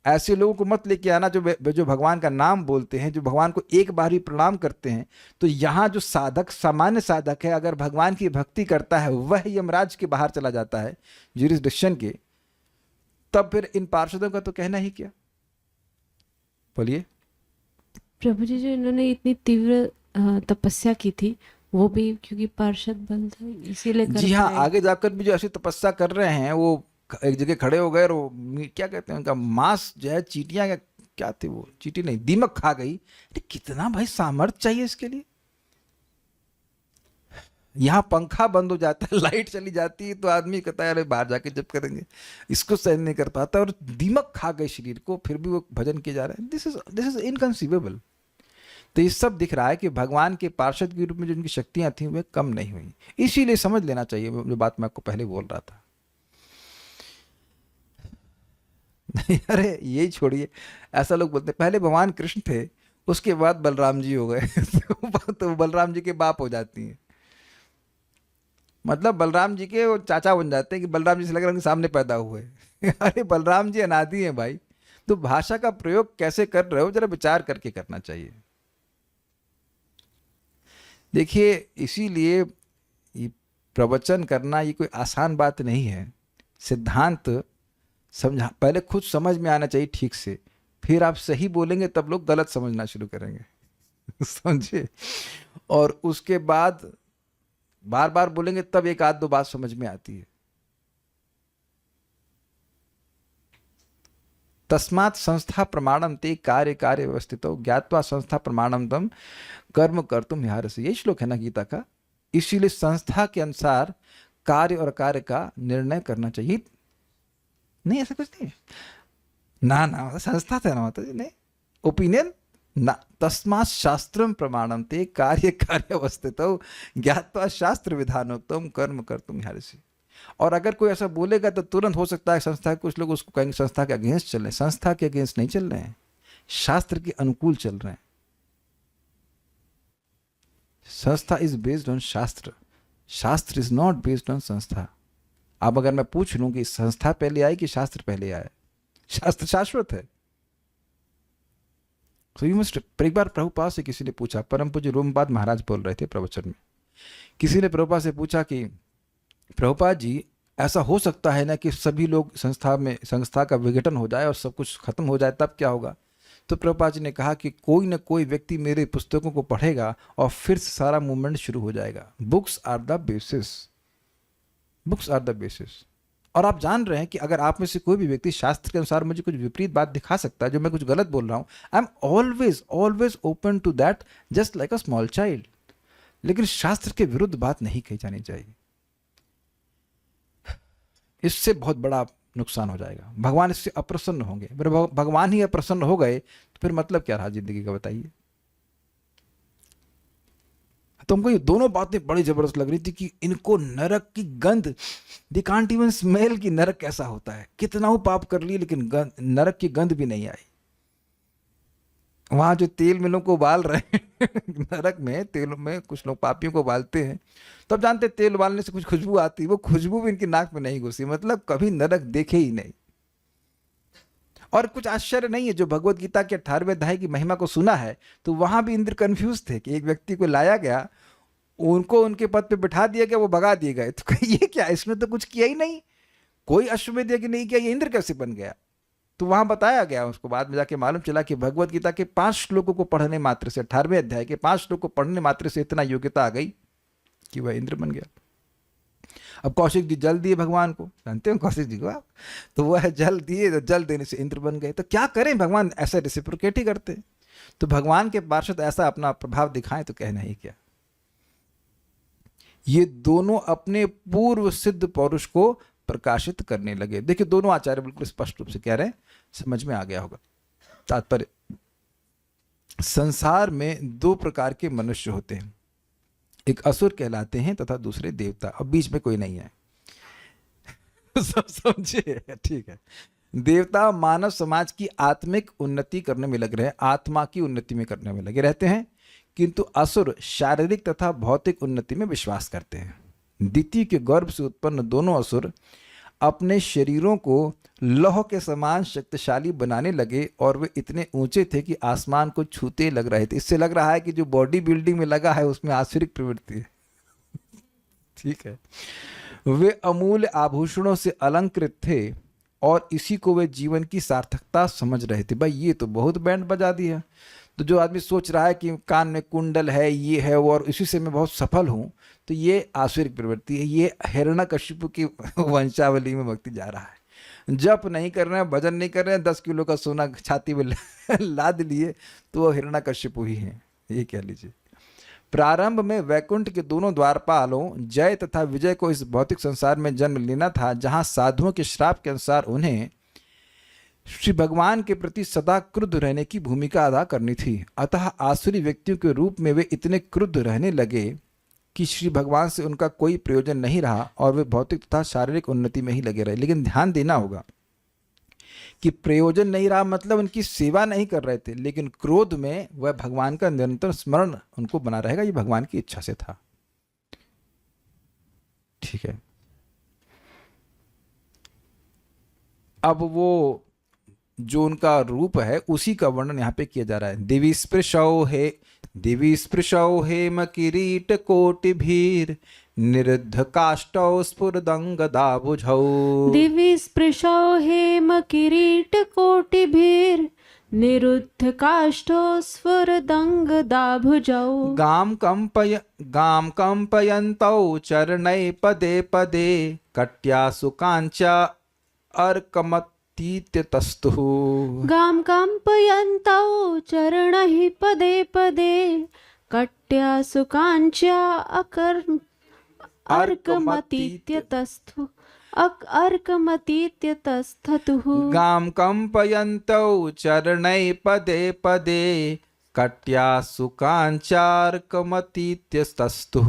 ऐसे लोगों को मत लेके आना जो भगवान का नाम बोलते हैं, जो भगवान को एक बार ही प्रणाम करते हैं। तो यहाँ जो साधक, सामान्य साधक है, अगर भगवान की भक्ति करता है, वह यमराज के बाहर चला जाता है, ज्यूरिसडिक्शन के, तब फिर इन पार्षदों का तो कहना ही क्या। बोलिए। प्रभु जी, जो इन्होंने इतनी तीव्र तपस्या की थी, वो भी क्योंकि पार्षद बल था इसीलिए कर जी हाँ, पाए। आगे जाकर भी जो ऐसी तपस्या कर रहे हैं, वो एक जगह खड़े हो गए और वो क्या कहते हैं, उनका मांस जो है, चींटियां क्या थे, वो चींटी नहीं, दीमक खा गई। अरे कितना भाई सामर्थ्य चाहिए इसके लिए। यहाँ पंखा बंद हो जाता है, लाइट चली जाती है, तो आदमी कहता है अरे बाहर जाके जब करेंगे, इसको सहन नहीं कर पाता, और दीमक खा गए शरीर को, फिर भी वो भजन किए जा रहे हैं। This is inconceivable. तो ये सब दिख रहा है कि भगवान के पार्षद के रूप में जो उनकी शक्तियां थी, वे कम नहीं हुई। इसीलिए समझ लेना चाहिए जो बात मैं आपको पहले बोल रहा था। अरे यही छोड़िए, ऐसा लोग बोलते हैं पहले भगवान कृष्ण थे, उसके बाद बलराम जी हो गए। तो बलराम जी के बाप हो जाती हैं, मतलब बलराम जी के वो चाचा बन जाते हैं कि बलराम जी से लग रहा है कि सामने पैदा हुए। अरे बलराम जी अनादि हैं भाई। तो भाषा का प्रयोग कैसे कर रहे हो, जरा विचार करके करना चाहिए। देखिए, इसीलिए ये प्रवचन करना ये कोई आसान बात नहीं है। सिद्धांत समझा, पहले खुद समझ में आना चाहिए ठीक से, फिर आप सही बोलेंगे तब लोग गलत समझना शुरू करेंगे। समझे? और उसके बाद बार बार बोलेंगे तब एक आध दो बात समझ में आती है। तस्मात् संस्था प्रमाणम ते कार्य कार्य व्यवस्थितो ज्ञात्वा संस्था प्रमाणम तम कर्म कर्तुम ह्यार्हसि। ये श्लोक है ना गीता का। इसीलिए संस्था के अनुसार कार्य और कार्य का निर्णय करना चाहिए। नहीं, ऐसा कुछ नहीं है ना, संस्था थे ना माता जी, नहीं ओपिनियन ना। तस्मात् शास्त्रम प्रमाणम ते कार्य कार्य अवस्थितो ज्ञात्वा शास्त्र विधानोक्तम कर्म कर्तुम ह्यार्हसि। और अगर कोई ऐसा बोलेगा तो तुरंत हो सकता है संस्था के कुछ लोग उसको कहेंगे संस्था के अगेंस्ट चल रहे हैं। संस्था के अगेंस्ट नहीं चल रहे हैं, शास्त्र के अनुकूल चल रहे हैं। संस्था इज बेस्ड ऑन शास्त्र, शास्त्र इज नॉट बेस्ड ऑन संस्था। अब अगर मैं पूछ लूं कि संस्था पहले आई कि शास्त्र पहले आया, शास्त्र शाश्वत है। तो यू मस्ट। एक बार प्रभुपाद से किसी ने पूछा, परम पूज्य रोमपाद महाराज बोल रहे थे प्रवचन में, किसी ने प्रभुपाद से पूछा कि प्रभुपाद जी, ऐसा हो सकता है ना कि सभी लोग संस्था का विघटन हो जाए और सब कुछ खत्म हो जाए, तब क्या होगा? तो प्रभुपाद जी ने कहा कि कोई ना कोई व्यक्ति मेरे पुस्तकों को पढ़ेगा और फिर से सारा मूवमेंट शुरू हो जाएगा। Books are the basis, books are the basis. और आप जान रहे हैं कि अगर आप में से कोई भी व्यक्ति शास्त्र के अनुसार मुझे कुछ विपरीत बात दिखा सकता है, जो मैं कुछ गलत बोल रहा हूँ, I am always always open to that, just like a small child. लेकिन शास्त्र के विरुद्ध बात नहीं कही जानी चाहिए, इससे बहुत बड़ा नुकसान हो जाएगा। भगवान इससे अप्रसन्न होंगे। फिर भगवान ही अप्रसन्न हो गए तो फिर मतलब क्या रहा जिंदगी का, बताइए। तो हमको ये दोनों बातें बड़ी जबरदस्त लग रही थी कि इनको नरक की गंध, दे कांट इवन स्मेल की नरक कैसा होता है। कितना वो पाप कर लिए लेकिन नरक की गंध भी नहीं आई। वहां जो तेल मिलों को उबाल रहे हैं नरक में तेल में कुछ लोग पापियों को उबालते हैं, तो अब जानते तेल उबालने से कुछ खुशबू आती है, वो खुशबू भी इनकी नाक में नहीं घुसी, मतलब कभी नरक देखे ही नहीं। और कुछ आश्चर्य नहीं है, जो भगवत गीता के 18वें अध्याय की महिमा को सुना है तो वहां भी इंद्र कंफ्यूज थे कि एक व्यक्ति को लाया गया, उनको उनके पद पे बिठा दिया गया, वो भगा दिए गए। तो ये क्या, इसने तो कुछ किया ही नहीं, कोई अश्वमेध यज्ञ नहीं किया, ये इंद्र कैसे बन गया? तो वहां बताया गया, उसको बाद में जाके मालूम चला कि भगवत गीता के 5 श्लोकों को पढ़ने मात्र से, 18वें अध्याय के 5 श्लोक को पढ़ने मात्र से इतना योग्यता आ गई कि वह इंद्र बन गया। अब कौशिक जी जल दिए भगवान को, जानते हो कौशिक जी को आप, तो वह जल दिए, तो जल देने से इंद्र बन गए। तो क्या करें, भगवान ऐसा रेसिप्रोकेट ही करते। तो भगवान के पार्षद ऐसा अपना प्रभाव दिखाएं तो कहना ही क्या। ये दोनों अपने पूर्व सिद्ध पौरुष को प्रकाशित करने लगे। देखिए दोनों आचार्य बिल्कुल स्पष्ट रूप से कह रहे हैं, समझ में आ गया होगा तात्पर्य। संसार में 2 प्रकार के मनुष्य होते हैं, एक असुर कहलाते हैं तथा दूसरे देवता। अब बीच में कोई नहीं है सब समझे, ठीक है। देवता मानव समाज की आत्मिक उन्नति करने में लग रहे हैं, आत्मा की उन्नति में करने में लगे रहते हैं, किंतु असुर शारीरिक तथा भौतिक उन्नति में विश्वास करते हैं। दिति के गर्भ से उत्पन्न दोनों असुर अपने शरीरों को लौह के समान शक्तिशाली बनाने लगे और वे इतने ऊंचे थे कि आसमान को छूते लग रहे थे। इससे लग रहा है कि जो बॉडी बिल्डिंग में लगा है उसमें आसुरिक प्रवृत्ति है ठीक है। वे अमूल्य आभूषणों से अलंकृत थे और इसी को वे जीवन की सार्थकता समझ रहे थे। भाई ये तो बहुत बैंड बजा दिया। तो जो आदमी सोच रहा है कि कान में कुंडल है, ये है वो, और इसी से मैं बहुत सफल हूँ, तो ये आसुरिक प्रवृत्ति है। ये हिरण्यकशिपु की वंशावली में भक्ति जा रहा है। जप नहीं कर रहे हैं, भजन नहीं कर रहे हैं, 10 किलो का सोना छाती में लाद लिए, तो वो हिरण्यकशिपु ही है, ये कह लीजिए। प्रारंभ में वैकुंठ के दोनों द्वारपालों जय तथा विजय को इस भौतिक संसार में जन्म लेना था, जहां साधुओं के श्राप के अनुसार उन्हें श्री भगवान के प्रति सदा क्रुद्ध रहने की भूमिका अदा करनी थी। अतः आसुरी व्यक्तियों के रूप में वे इतने क्रुद्ध रहने लगे कि श्री भगवान से उनका कोई प्रयोजन नहीं रहा और वे भौतिक तथा शारीरिक उन्नति में ही लगे रहे। लेकिन ध्यान देना होगा कि प्रयोजन नहीं रहा मतलब उनकी सेवा नहीं कर रहे थे, लेकिन क्रोध में वह भगवान का निरंतर स्मरण उनको बना रहेगा, ये भगवान की इच्छा से था। ठीक है। अब वो जो उनका रूप है उसी का वर्णन यहाँ पे किया जा रहा है। दिवि स्पृशौ हेम किरीट कोटि भीर निरुद्ध काष्ठौ स्फुरदंग दाभुजौ। दिवि स्पृशौ हेम किरीट कोटि भीर निरुद्ध काष्ठौ स्फुरदंग दाभुजौ। गाम कंपयन्तौ चरणै पदे पदे कट्यासु कांचा अर्कमतीत्यतस्तुः। गाम कंपयन्तौ चरणैः पदे पदे कट्यासु कांच्या अर्कमतीत्यतस्तुः। अर्कमतीत्यतस्ततुः। गाम कंपयन्तौ चरणै पदे पदे कट्यासु कांचार्कमतीत्यतस्तुः।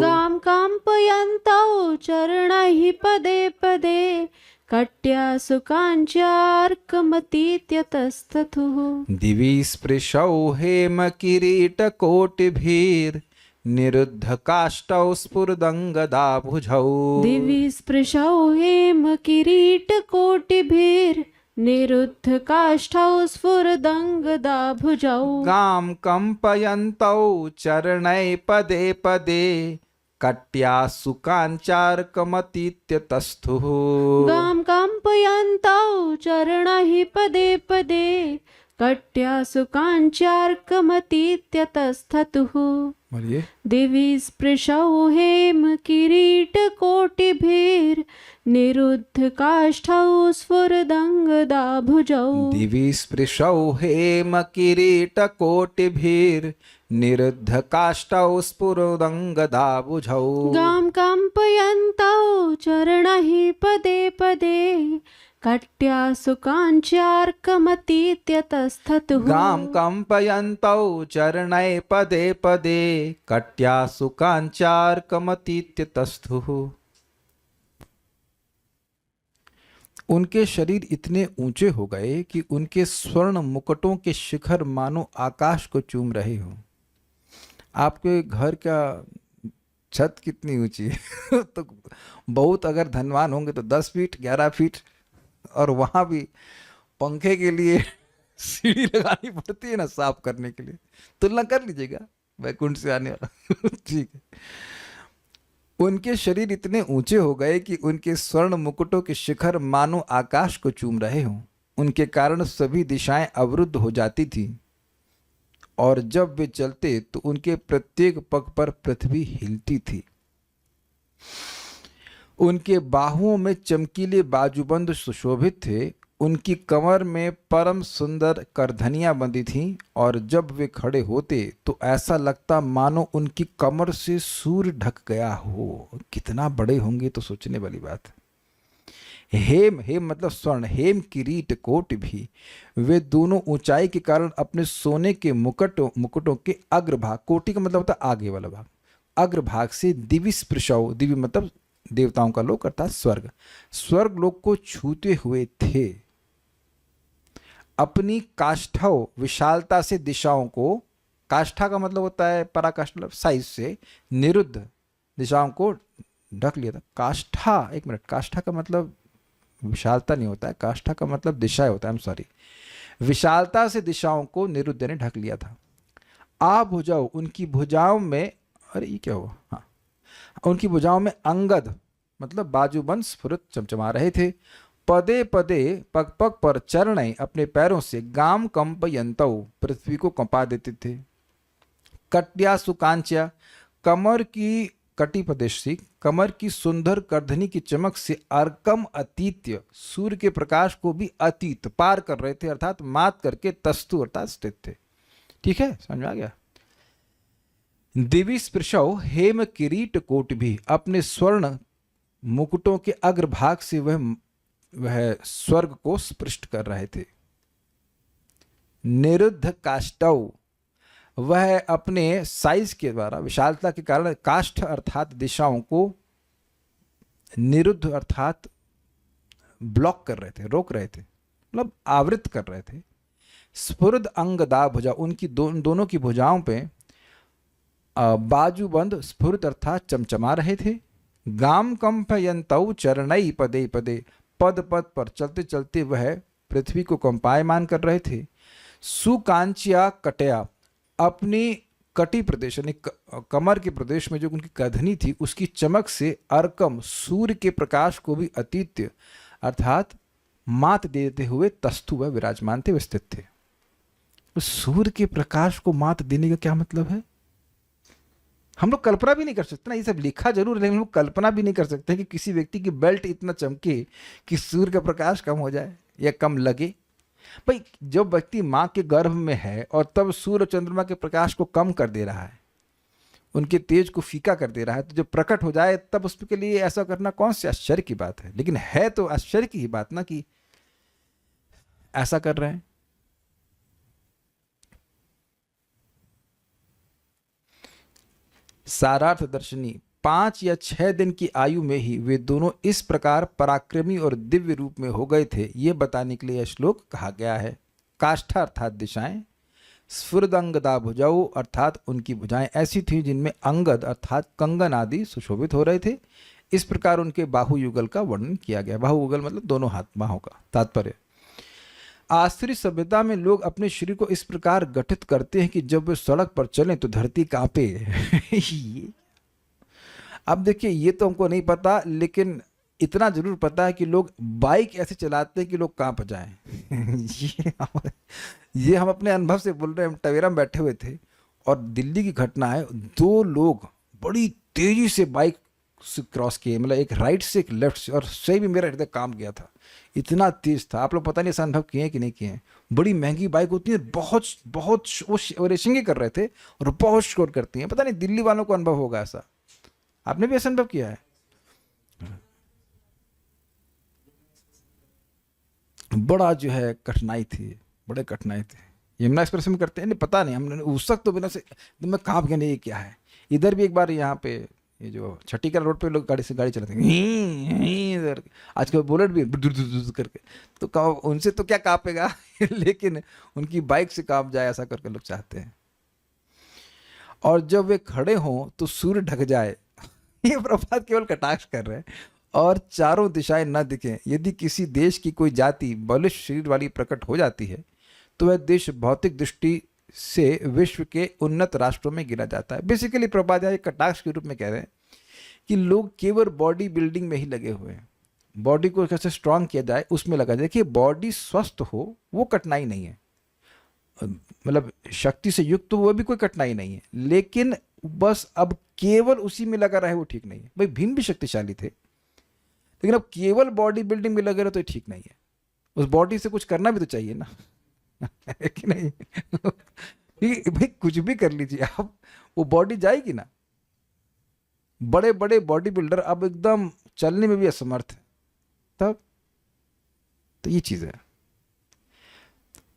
गाम कंपयन्तौ चरणैः पदे पदे कट्यासु कांचार्कमतीत्यतस्ततुः। दिवि स्पृशौ हेम किरीटकोटिभिर् निरुद्ध काष्ठौ स्फुरदंगदाभुजौ। दिवि स्पृशौ हेम किरीटकोटिभिर् निरुद्ध काष्ठौ स्फुरदंगदाभुजौ। गाम कंपयन्तौ चरणै पदे पदे कट्यासु काञ्चार्कमतीत्यतस्थुः गां कम्पयन्तौ चरणैः पदे पदे कट्यासु काञ्चार्कमतीत्यतस्ततुः बोलिए। दिवि स्पृशौ हेम किरीटकोटिभिर्निरुद्ध काष्ठौ स्फुरदङ्गदाभुजौ दिवि स्पृशौ हेम किरीटकोटिभिर्निरुद्ध काष्ठौ स्फुरदङ्गदाभुजौ गां कम्पयन्तौ चरणैः पदे पदे कट्यासु काञ्चार्कमतीत्यतस्ततुः गां कम्पयन्तौ चरणै पदे पदे कट्यासु काञ्चार्कमतीत्यतस्थुः। उनके शरीर इतने ऊंचे हो गए कि उनके स्वर्ण मुकुटों के शिखर मानो आकाश को चूम रहे हो। आपके घर का छत कितनी ऊंची है तो बहुत अगर धनवान होंगे तो 10 फीट 11 फीट, और वहां भी पंखे के लिए सीढ़ी लगानी पड़ती है ना साफ करने के लिए। तुलना कर लीजिएगा वैकुंठ से आने वाला ठीक है। उनके शरीर इतने ऊंचे हो गए कि उनके स्वर्ण मुकुटों के शिखर मानो आकाश को चूम रहे हों। उनके कारण सभी दिशाएं अवरुद्ध हो जाती थी, और जब वे चलते तो उनके प्रत्येक पग पर पृथ्वी हिलती थी। उनके बाहुओं में चमकीले बाजूबंद सुशोभित थे। उनकी कमर में परम सुंदर करधनियां बंधी थीं, और जब वे खड़े होते तो ऐसा लगता मानो उनकी कमर से सूर्य ढक गया हो। कितना बड़े होंगे तो सोचने वाली बात है। हेम, हेम मतलब स्वर्ण, हेम किरीट कोट भी, वे दोनों ऊंचाई के कारण अपने सोने के मुकुटों के अग्रभाग, कोटि का मतलब होता है आगे वाला भाग, अग्रभाग से दिवि स्पृशौ, दिवि मतलब देवताओं का लोक अर्थात स्वर्ग, स्वर्ग लोक को छूते हुए थे। अपनी काष्ठों विशालता से दिशाओं को, काष्ठा का मतलब होता है पराकाष्ठा मतलब साइज से, निरुद्ध दिशाओं को ढक लिया था। काष्ठा, एक मिनट, काष्ठा का मतलब विशालता नहीं होता है, काष्ठा का मतलब दिशा होता है, सॉरी, विशालता से दिशाओं को निरुद्ध ने ढक लिया था। आ भुजाओं, उनकी भुजाओं में, अरे ये क्या हुआ, हाँ, उनकी भुजाओं में अंगद मतलब बाजूबंद स्फुरित चमचमा रहे थे। पदे पदे पग पग पर चरणें अपने पैरों से गाम कंपयन्तौ पृथ्वी को कंपा देते थे। कट्या सुकांच्या, कमर की कटी प्रदेश से कमर की सुंदर करधनी की चमक से अर्कम अतीत्य, सूर्य के प्रकाश को भी अतीत पार कर रहे थे, अर्थात मात करके तस्तु अर्थात स्थित थे। ठीक है, समझ में आ गया। दिवि स्पृशौ हेम किरीट कोट भी, अपने स्वर्ण मुकुटों के अग्रभाग से वह स्वर्ग को स्पृष्ट कर रहे थे। निरुद्ध काष्ठौ, वह अपने साइज के द्वारा, विशालता के कारण, काष्ठ अर्थात दिशाओं को, निरुद्ध अर्थात ब्लॉक कर रहे थे, रोक रहे थे, मतलब आवृत कर रहे थे। स्फुरद अंगदा भुजा, उनकी दोनों की भुजाओं पे बाजूबंद स्फुरत अर्थात चमचमा रहे थे। गाम कंपयन्तौ चरणै पदे पदे, पद पद पर चलते चलते वह पृथ्वी को कंपायमान कर रहे थे। सुकांच्या कटया, अपनी कटी प्रदेश यानी कमर के प्रदेश में जो उनकी कधनी थी उसकी चमक से अर्कम, सूर्य के प्रकाश को भी अतीत्य अर्थात मात देते हुए तस्तु वह विराजमान थे, वे स्थित थे। तो सूर्य के प्रकाश को मात देने का क्या मतलब है, हम लोग कल्पना भी नहीं कर सकते ना। ये सब लिखा जरूर है लेकिन हम लोग कल्पना भी नहीं कर सकते कि किसी व्यक्ति की बेल्ट इतना चमके कि सूर्य का प्रकाश कम हो जाए या कम लगे। भाई जब व्यक्ति माँ के गर्भ में है और तब सूर्य चंद्रमा के प्रकाश को कम कर दे रहा है, उनके तेज को फीका कर दे रहा है, तो जब प्रकट हो जाए तब उसके लिए ऐसा करना कौन सी आश्चर्य की बात है। लेकिन है तो आश्चर्य की ही बात ना कि ऐसा कर रहे हैं। सारार्थ दर्शनी, 5 या 6 दिन की आयु में ही वे दोनों इस प्रकार पराक्रमी और दिव्य रूप में हो गए थे, ये बताने के लिए यह श्लोक कहा गया है। काष्ठा अर्थात दिशाएं, स्फुरदंगदा भुजाओं अर्थात उनकी भुजाएं ऐसी थीं जिनमें अंगद अर्थात कंगन आदि सुशोभित हो रहे थे। इस प्रकार उनके बाहु युगल का वर्णन किया गया। बाहु युगल मतलब दोनों हाथ बाहों का तात्पर्य। आश्रित सभ्यता में लोग अपने शरीर को इस प्रकार गठित करते हैं कि जब वे सड़क पर चलें तो धरती कांपे। अब देखिए ये तो हमको नहीं पता, लेकिन इतना जरूर पता है कि लोग बाइक ऐसे चलाते हैं कि लोग कांप जाएं। ये हम अपने अनुभव से बोल रहे हैं। हम टवेरा में बैठे हुए थे और दिल्ली की घटना है, दो लोग बड़ी तेजी से बाइक से क्रॉस किए, मतलब एक राइट से एक लेफ्ट से, और सही में मेरा हृदय कांप गया था, इतना तेज था। आप लोग पता नहीं ऐसा अनुभव किए हैं कि नहीं किए हैं। बड़ी महंगी बाइक होती है, बहुत बहुत वो रेसिंग ही कर रहे थे और बहुत शोर करती हैं। पता नहीं दिल्ली वालों को अनुभव होगा ऐसा, आपने भी ऐसा अनुभव किया है? बड़ा जो है कठिनाई थी, बड़े कठिनाई थे। यमुना एक्सप्रेस में करते हैं नहीं, पता नहीं, हमने उस वक्त तो बिना से तो मैं कांप गया, नहीं ये क्या है। इधर भी एक बार यहाँ पे ये जो छठीकल रोड पे लोग गाड़ी चलाते हैं इधर, आजकल बुलेट भी दुर दुर दुर करके, तो उनसे तो क्या कांपेगा लेकिन उनकी बाइक से कांप जाए ऐसा करके लोग चाहते हैं। और जब वे खड़े हों तो सूर्य ढक जाए। ये प्रभात केवल कटाक्ष कर रहे हैं। और चारों दिशाएं न दिखें। यदि किसी देश की कोई जाति बलिष्ठ शरीर वाली प्रकट हो जाती है तो वह देश भौतिक दृष्टि से विश्व के उन्नत राष्ट्रों में गिना जाता है। बेसिकली प्रभात एक कटाक्ष के रूप में कह रहे हैं कि लोग केवल बॉडी बिल्डिंग में ही लगे हुए हैं, बॉडी को कैसे स्ट्रांग किया जाए उसमें लगा। देखिए बॉडी स्वस्थ हो वो कठिनाई नहीं है, मतलब शक्ति से युक्त तो वो भी कोई कठिनाई नहीं है, लेकिन बस अब केवल उसी में लगा रहे वो ठीक नहीं है। भाई भीम भी शक्तिशाली थे, लेकिन अब केवल बॉडी बिल्डिंग में लगे रहे तो ठीक नहीं है। उस बॉडी से कुछ करना भी तो चाहिए ना है कि नहीं भाई कुछ भी कर लीजिए आप, वो बॉडी जाएगी ना। बड़े बड़े बॉडी बिल्डर अब एकदम चलने में भी असमर्थ है तब। तो ये चीज है।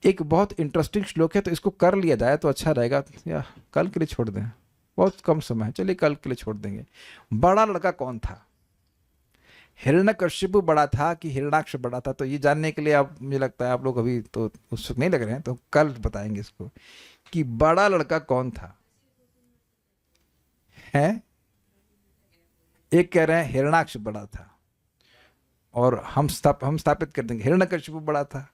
एक बहुत इंटरेस्टिंग श्लोक है, तो इसको कर लिया जाए तो अच्छा रहेगा, या कल के लिए छोड़ दें, बहुत कम समय है, चलिए कल के लिए छोड़ देंगे। बड़ा लड़का कौन था? हिरण्यकश्यप बड़ा था कि हिरण्याक्ष बड़ा था? तो ये जानने के लिए आप, मुझे लगता है आप लोग अभी तो उत्सुक नहीं लग रहे हैं, तो कल बताएंगे इसको कि बड़ा लड़का कौन था। है एक कह रहे हैं हिरण्याक्ष बड़ा था, और हम स्थापित कर देंगे हिरण्यकश्यप बड़ा था।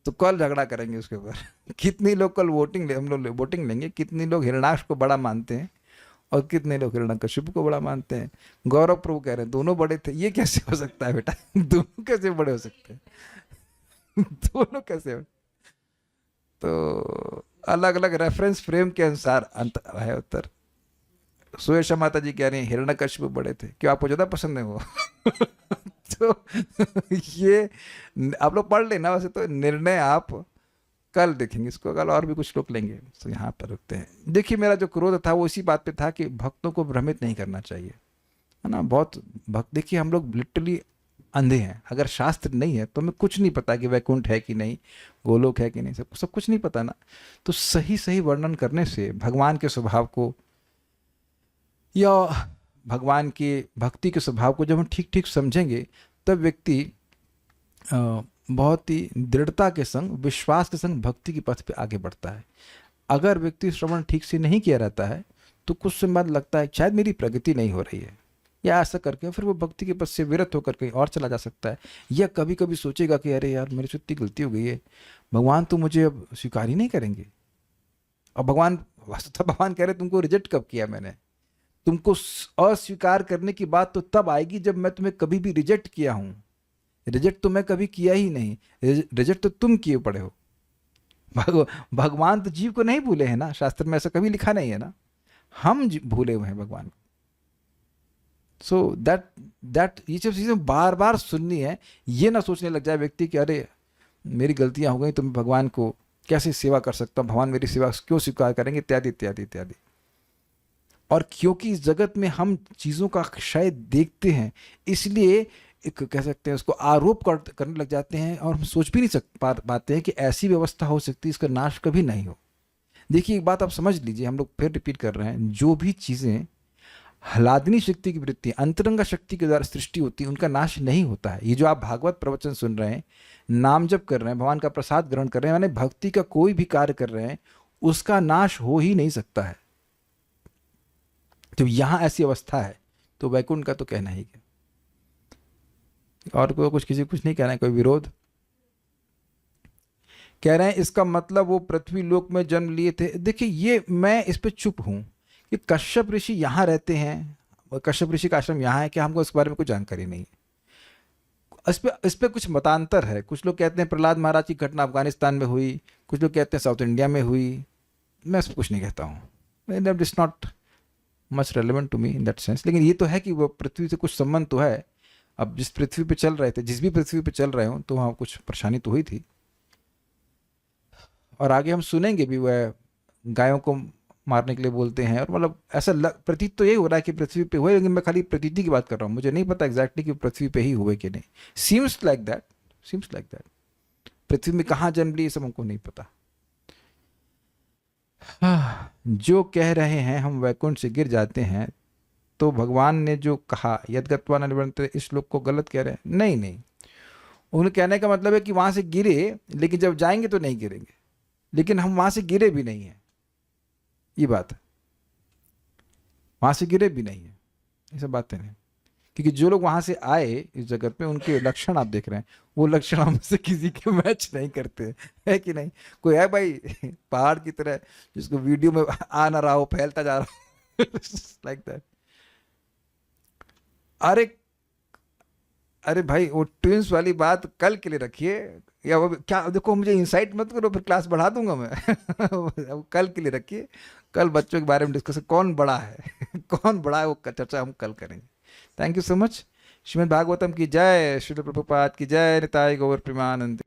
तो कल झगड़ा करेंगे उसके ऊपर कितनी लोग कल हम लोग वोटिंग लेंगे, कितनी लोग हिरण्याक्ष को बड़ा मानते हैं और कितने लोग हिरण्यकश्यप को बड़ा मानते हैं। गौरव प्रभु कह रहे हैं दोनों बड़े थे। ये कैसे हो सकता है बेटा दोनों कैसे बड़े हो सकते हैं दोनों कैसे हो? तो अलग अलग रेफरेंस फ्रेम के अनुसार अंतर है उत्तर। सुयशा माता जी कह रही हैं हिरण्यकश्यप बड़े थे। क्यों, आपको ज्यादा पसंद है वो तो ये आप लोग पढ़ लेना। वैसे तो निर्णय आप कल देखेंगे इसको, कल और भी कुछ लोग लेंगे, तो यहाँ पर रुकते हैं। देखिए मेरा जो क्रोध था वो इसी बात पे था कि भक्तों को भ्रमित नहीं करना चाहिए, है ना। बहुत भक्त, देखिए हम लोग लिटरली अंधे हैं। अगर शास्त्र नहीं है तो हमें कुछ नहीं पता कि वैकुंठ है कि नहीं, गोलोक है कि नहीं, सब कुछ नहीं पता ना। तो सही सही वर्णन करने से भगवान के स्वभाव को या भगवान के भक्ति के स्वभाव को जब हम ठीक ठीक समझेंगे, तब व्यक्ति बहुत ही दृढ़ता के संग, विश्वास के संग भक्ति की पथ पे आगे बढ़ता है। अगर व्यक्ति श्रवण ठीक से नहीं किया रहता है तो कुछ समय बाद लगता है शायद मेरी प्रगति नहीं हो रही है, या ऐसा करके फिर वो भक्ति के पथ से विरत होकर कहीं और चला जा सकता है। या कभी कभी सोचेगा कि अरे यार मेरे से इतनी गलती हो गई है, भगवान तो मुझे अब स्वीकार ही नहीं करेंगे। और भगवान, वास्तव भगवान कह रहे तुमको रिजेक्ट कब किया मैंने? तुमको अस्वीकार करने की बात तो तब आएगी जब मैं तुम्हें कभी भी रिजेक्ट किया हूं। रिजेक्ट तो मैं कभी किया ही नहीं, रिजेक्ट तो तुम किए पड़े हो। भगवान तो जीव को नहीं भूले हैं ना, शास्त्र में ऐसा कभी लिखा नहीं है ना, हम भूले हुए हैं भगवान को। सो दैट ये सब चीजें बार बार सुननी है। ये ना सोचने लग जाए व्यक्ति कि अरे मेरी गलतियां हो गई तो मैं भगवान को कैसे सेवा कर सकता हूँ, भगवान मेरी सेवा क्यों स्वीकार करेंगे, इत्यादि इत्यादि इत्यादि। और क्योंकि इस जगत में हम चीज़ों का क्षय देखते हैं, इसलिए एक कह सकते हैं उसको आरोप करने लग जाते हैं, और हम सोच भी नहीं पाते हैं कि ऐसी व्यवस्था हो सकती है इसका नाश कभी नहीं हो। देखिए एक बात आप समझ लीजिए, हम लोग फिर रिपीट कर रहे हैं, जो भी चीज़ें हलादनी शक्ति की वृत्ति, अंतरंगा शक्ति के द्वारा सृष्टि होती है, उनका नाश नहीं होता है। ये जो आप भागवत प्रवचन सुन रहे हैं, नाम जप कर रहे हैं, भगवान का प्रसाद ग्रहण कर रहे हैं, यानी भक्ति का कोई भी कार्य कर रहे हैं, उसका नाश हो ही नहीं सकता है। तो यहां ऐसी अवस्था है तो वैकुंठ का तो कहना ही क्या। और कोई कुछ, किसी कुछ नहीं कहना है, कोई विरोध? कह रहे हैं इसका मतलब वो पृथ्वी लोक में जन्म लिए थे। देखिए ये मैं इस पे चुप हूं कि कश्यप ऋषि यहां रहते हैं, और कश्यप ऋषि का आश्रम यहाँ है कि हमको इसके बारे में कुछ जानकारी नहीं है। इस पे कुछ मतांतर है। कुछ लोग कहते हैं प्रहलाद महाराज की घटना अफगानिस्तान में हुई, कुछ लोग कहते हैं साउथ इंडिया में हुई। मैं इस पर कुछ नहीं कहता हूँ, it's not much relevant to me in that sense. लेकिन ये तो है कि वो पृथ्वी से कुछ संबंध तो है। अब जिस पृथ्वी पे चल रहे थे, जिस भी पृथ्वी पे चल रहे हो, तो वहाँ कुछ परेशानी तो हुई थी। और आगे हम सुनेंगे भी, वह गायों को मारने के लिए बोलते हैं, और मतलब ऐसा प्रतीत तो यही हो रहा है कि पृथ्वी पे हुए, लेकिन मैं खाली प्रतीति की बात कर रहा हूँ। मुझे नहीं पता एग्जैक्टली कि पृथ्वी पे ही हुए कि नहीं। Seems like that. पृथ्वी में कहाँ जन्म ली, ये सब हमको नहीं पता। जो कह रहे हैं हम वैकुंठ से गिर जाते हैं, तो भगवान ने जो कहा यद्गत्वा न निवर्तन्ते, इस श्लोक को गलत कह रहे हैं। नहीं, उन्हें कहने का मतलब है कि वहां से गिरे, लेकिन जब जाएंगे तो नहीं गिरेंगे। लेकिन हम वहां से गिरे भी नहीं है, ये बात है। वहां से गिरे भी नहीं है, ये सब बातें नहीं। क्योंकि जो लोग वहां से आए इस जगत में, उनके लक्षण आप देख रहे हैं, वो लक्षण हमसे किसी के मैच नहीं करते, है कि नहीं? कोई है भाई पहाड़ की तरह जिसको वीडियो में आ ना रहा हो, फैलता जा रहा हो लाइक दैट। अरे भाई, वो ट्विंस वाली बात कल के लिए रखिए, या वो क्या, देखो मुझे इंसाइट मत करो, फिर क्लास बढ़ा दूंगा मैं अब कल के लिए रखिए। कल बच्चों के बारे में डिस्कस, कौन बड़ा है कौन बड़ा है, वो चर्चा हम कल करेंगे। Thank you so much. Shrimad Bhagavatam की जय, श्रील प्रभुपाद की जय, निताय गौर प्रेमानंद।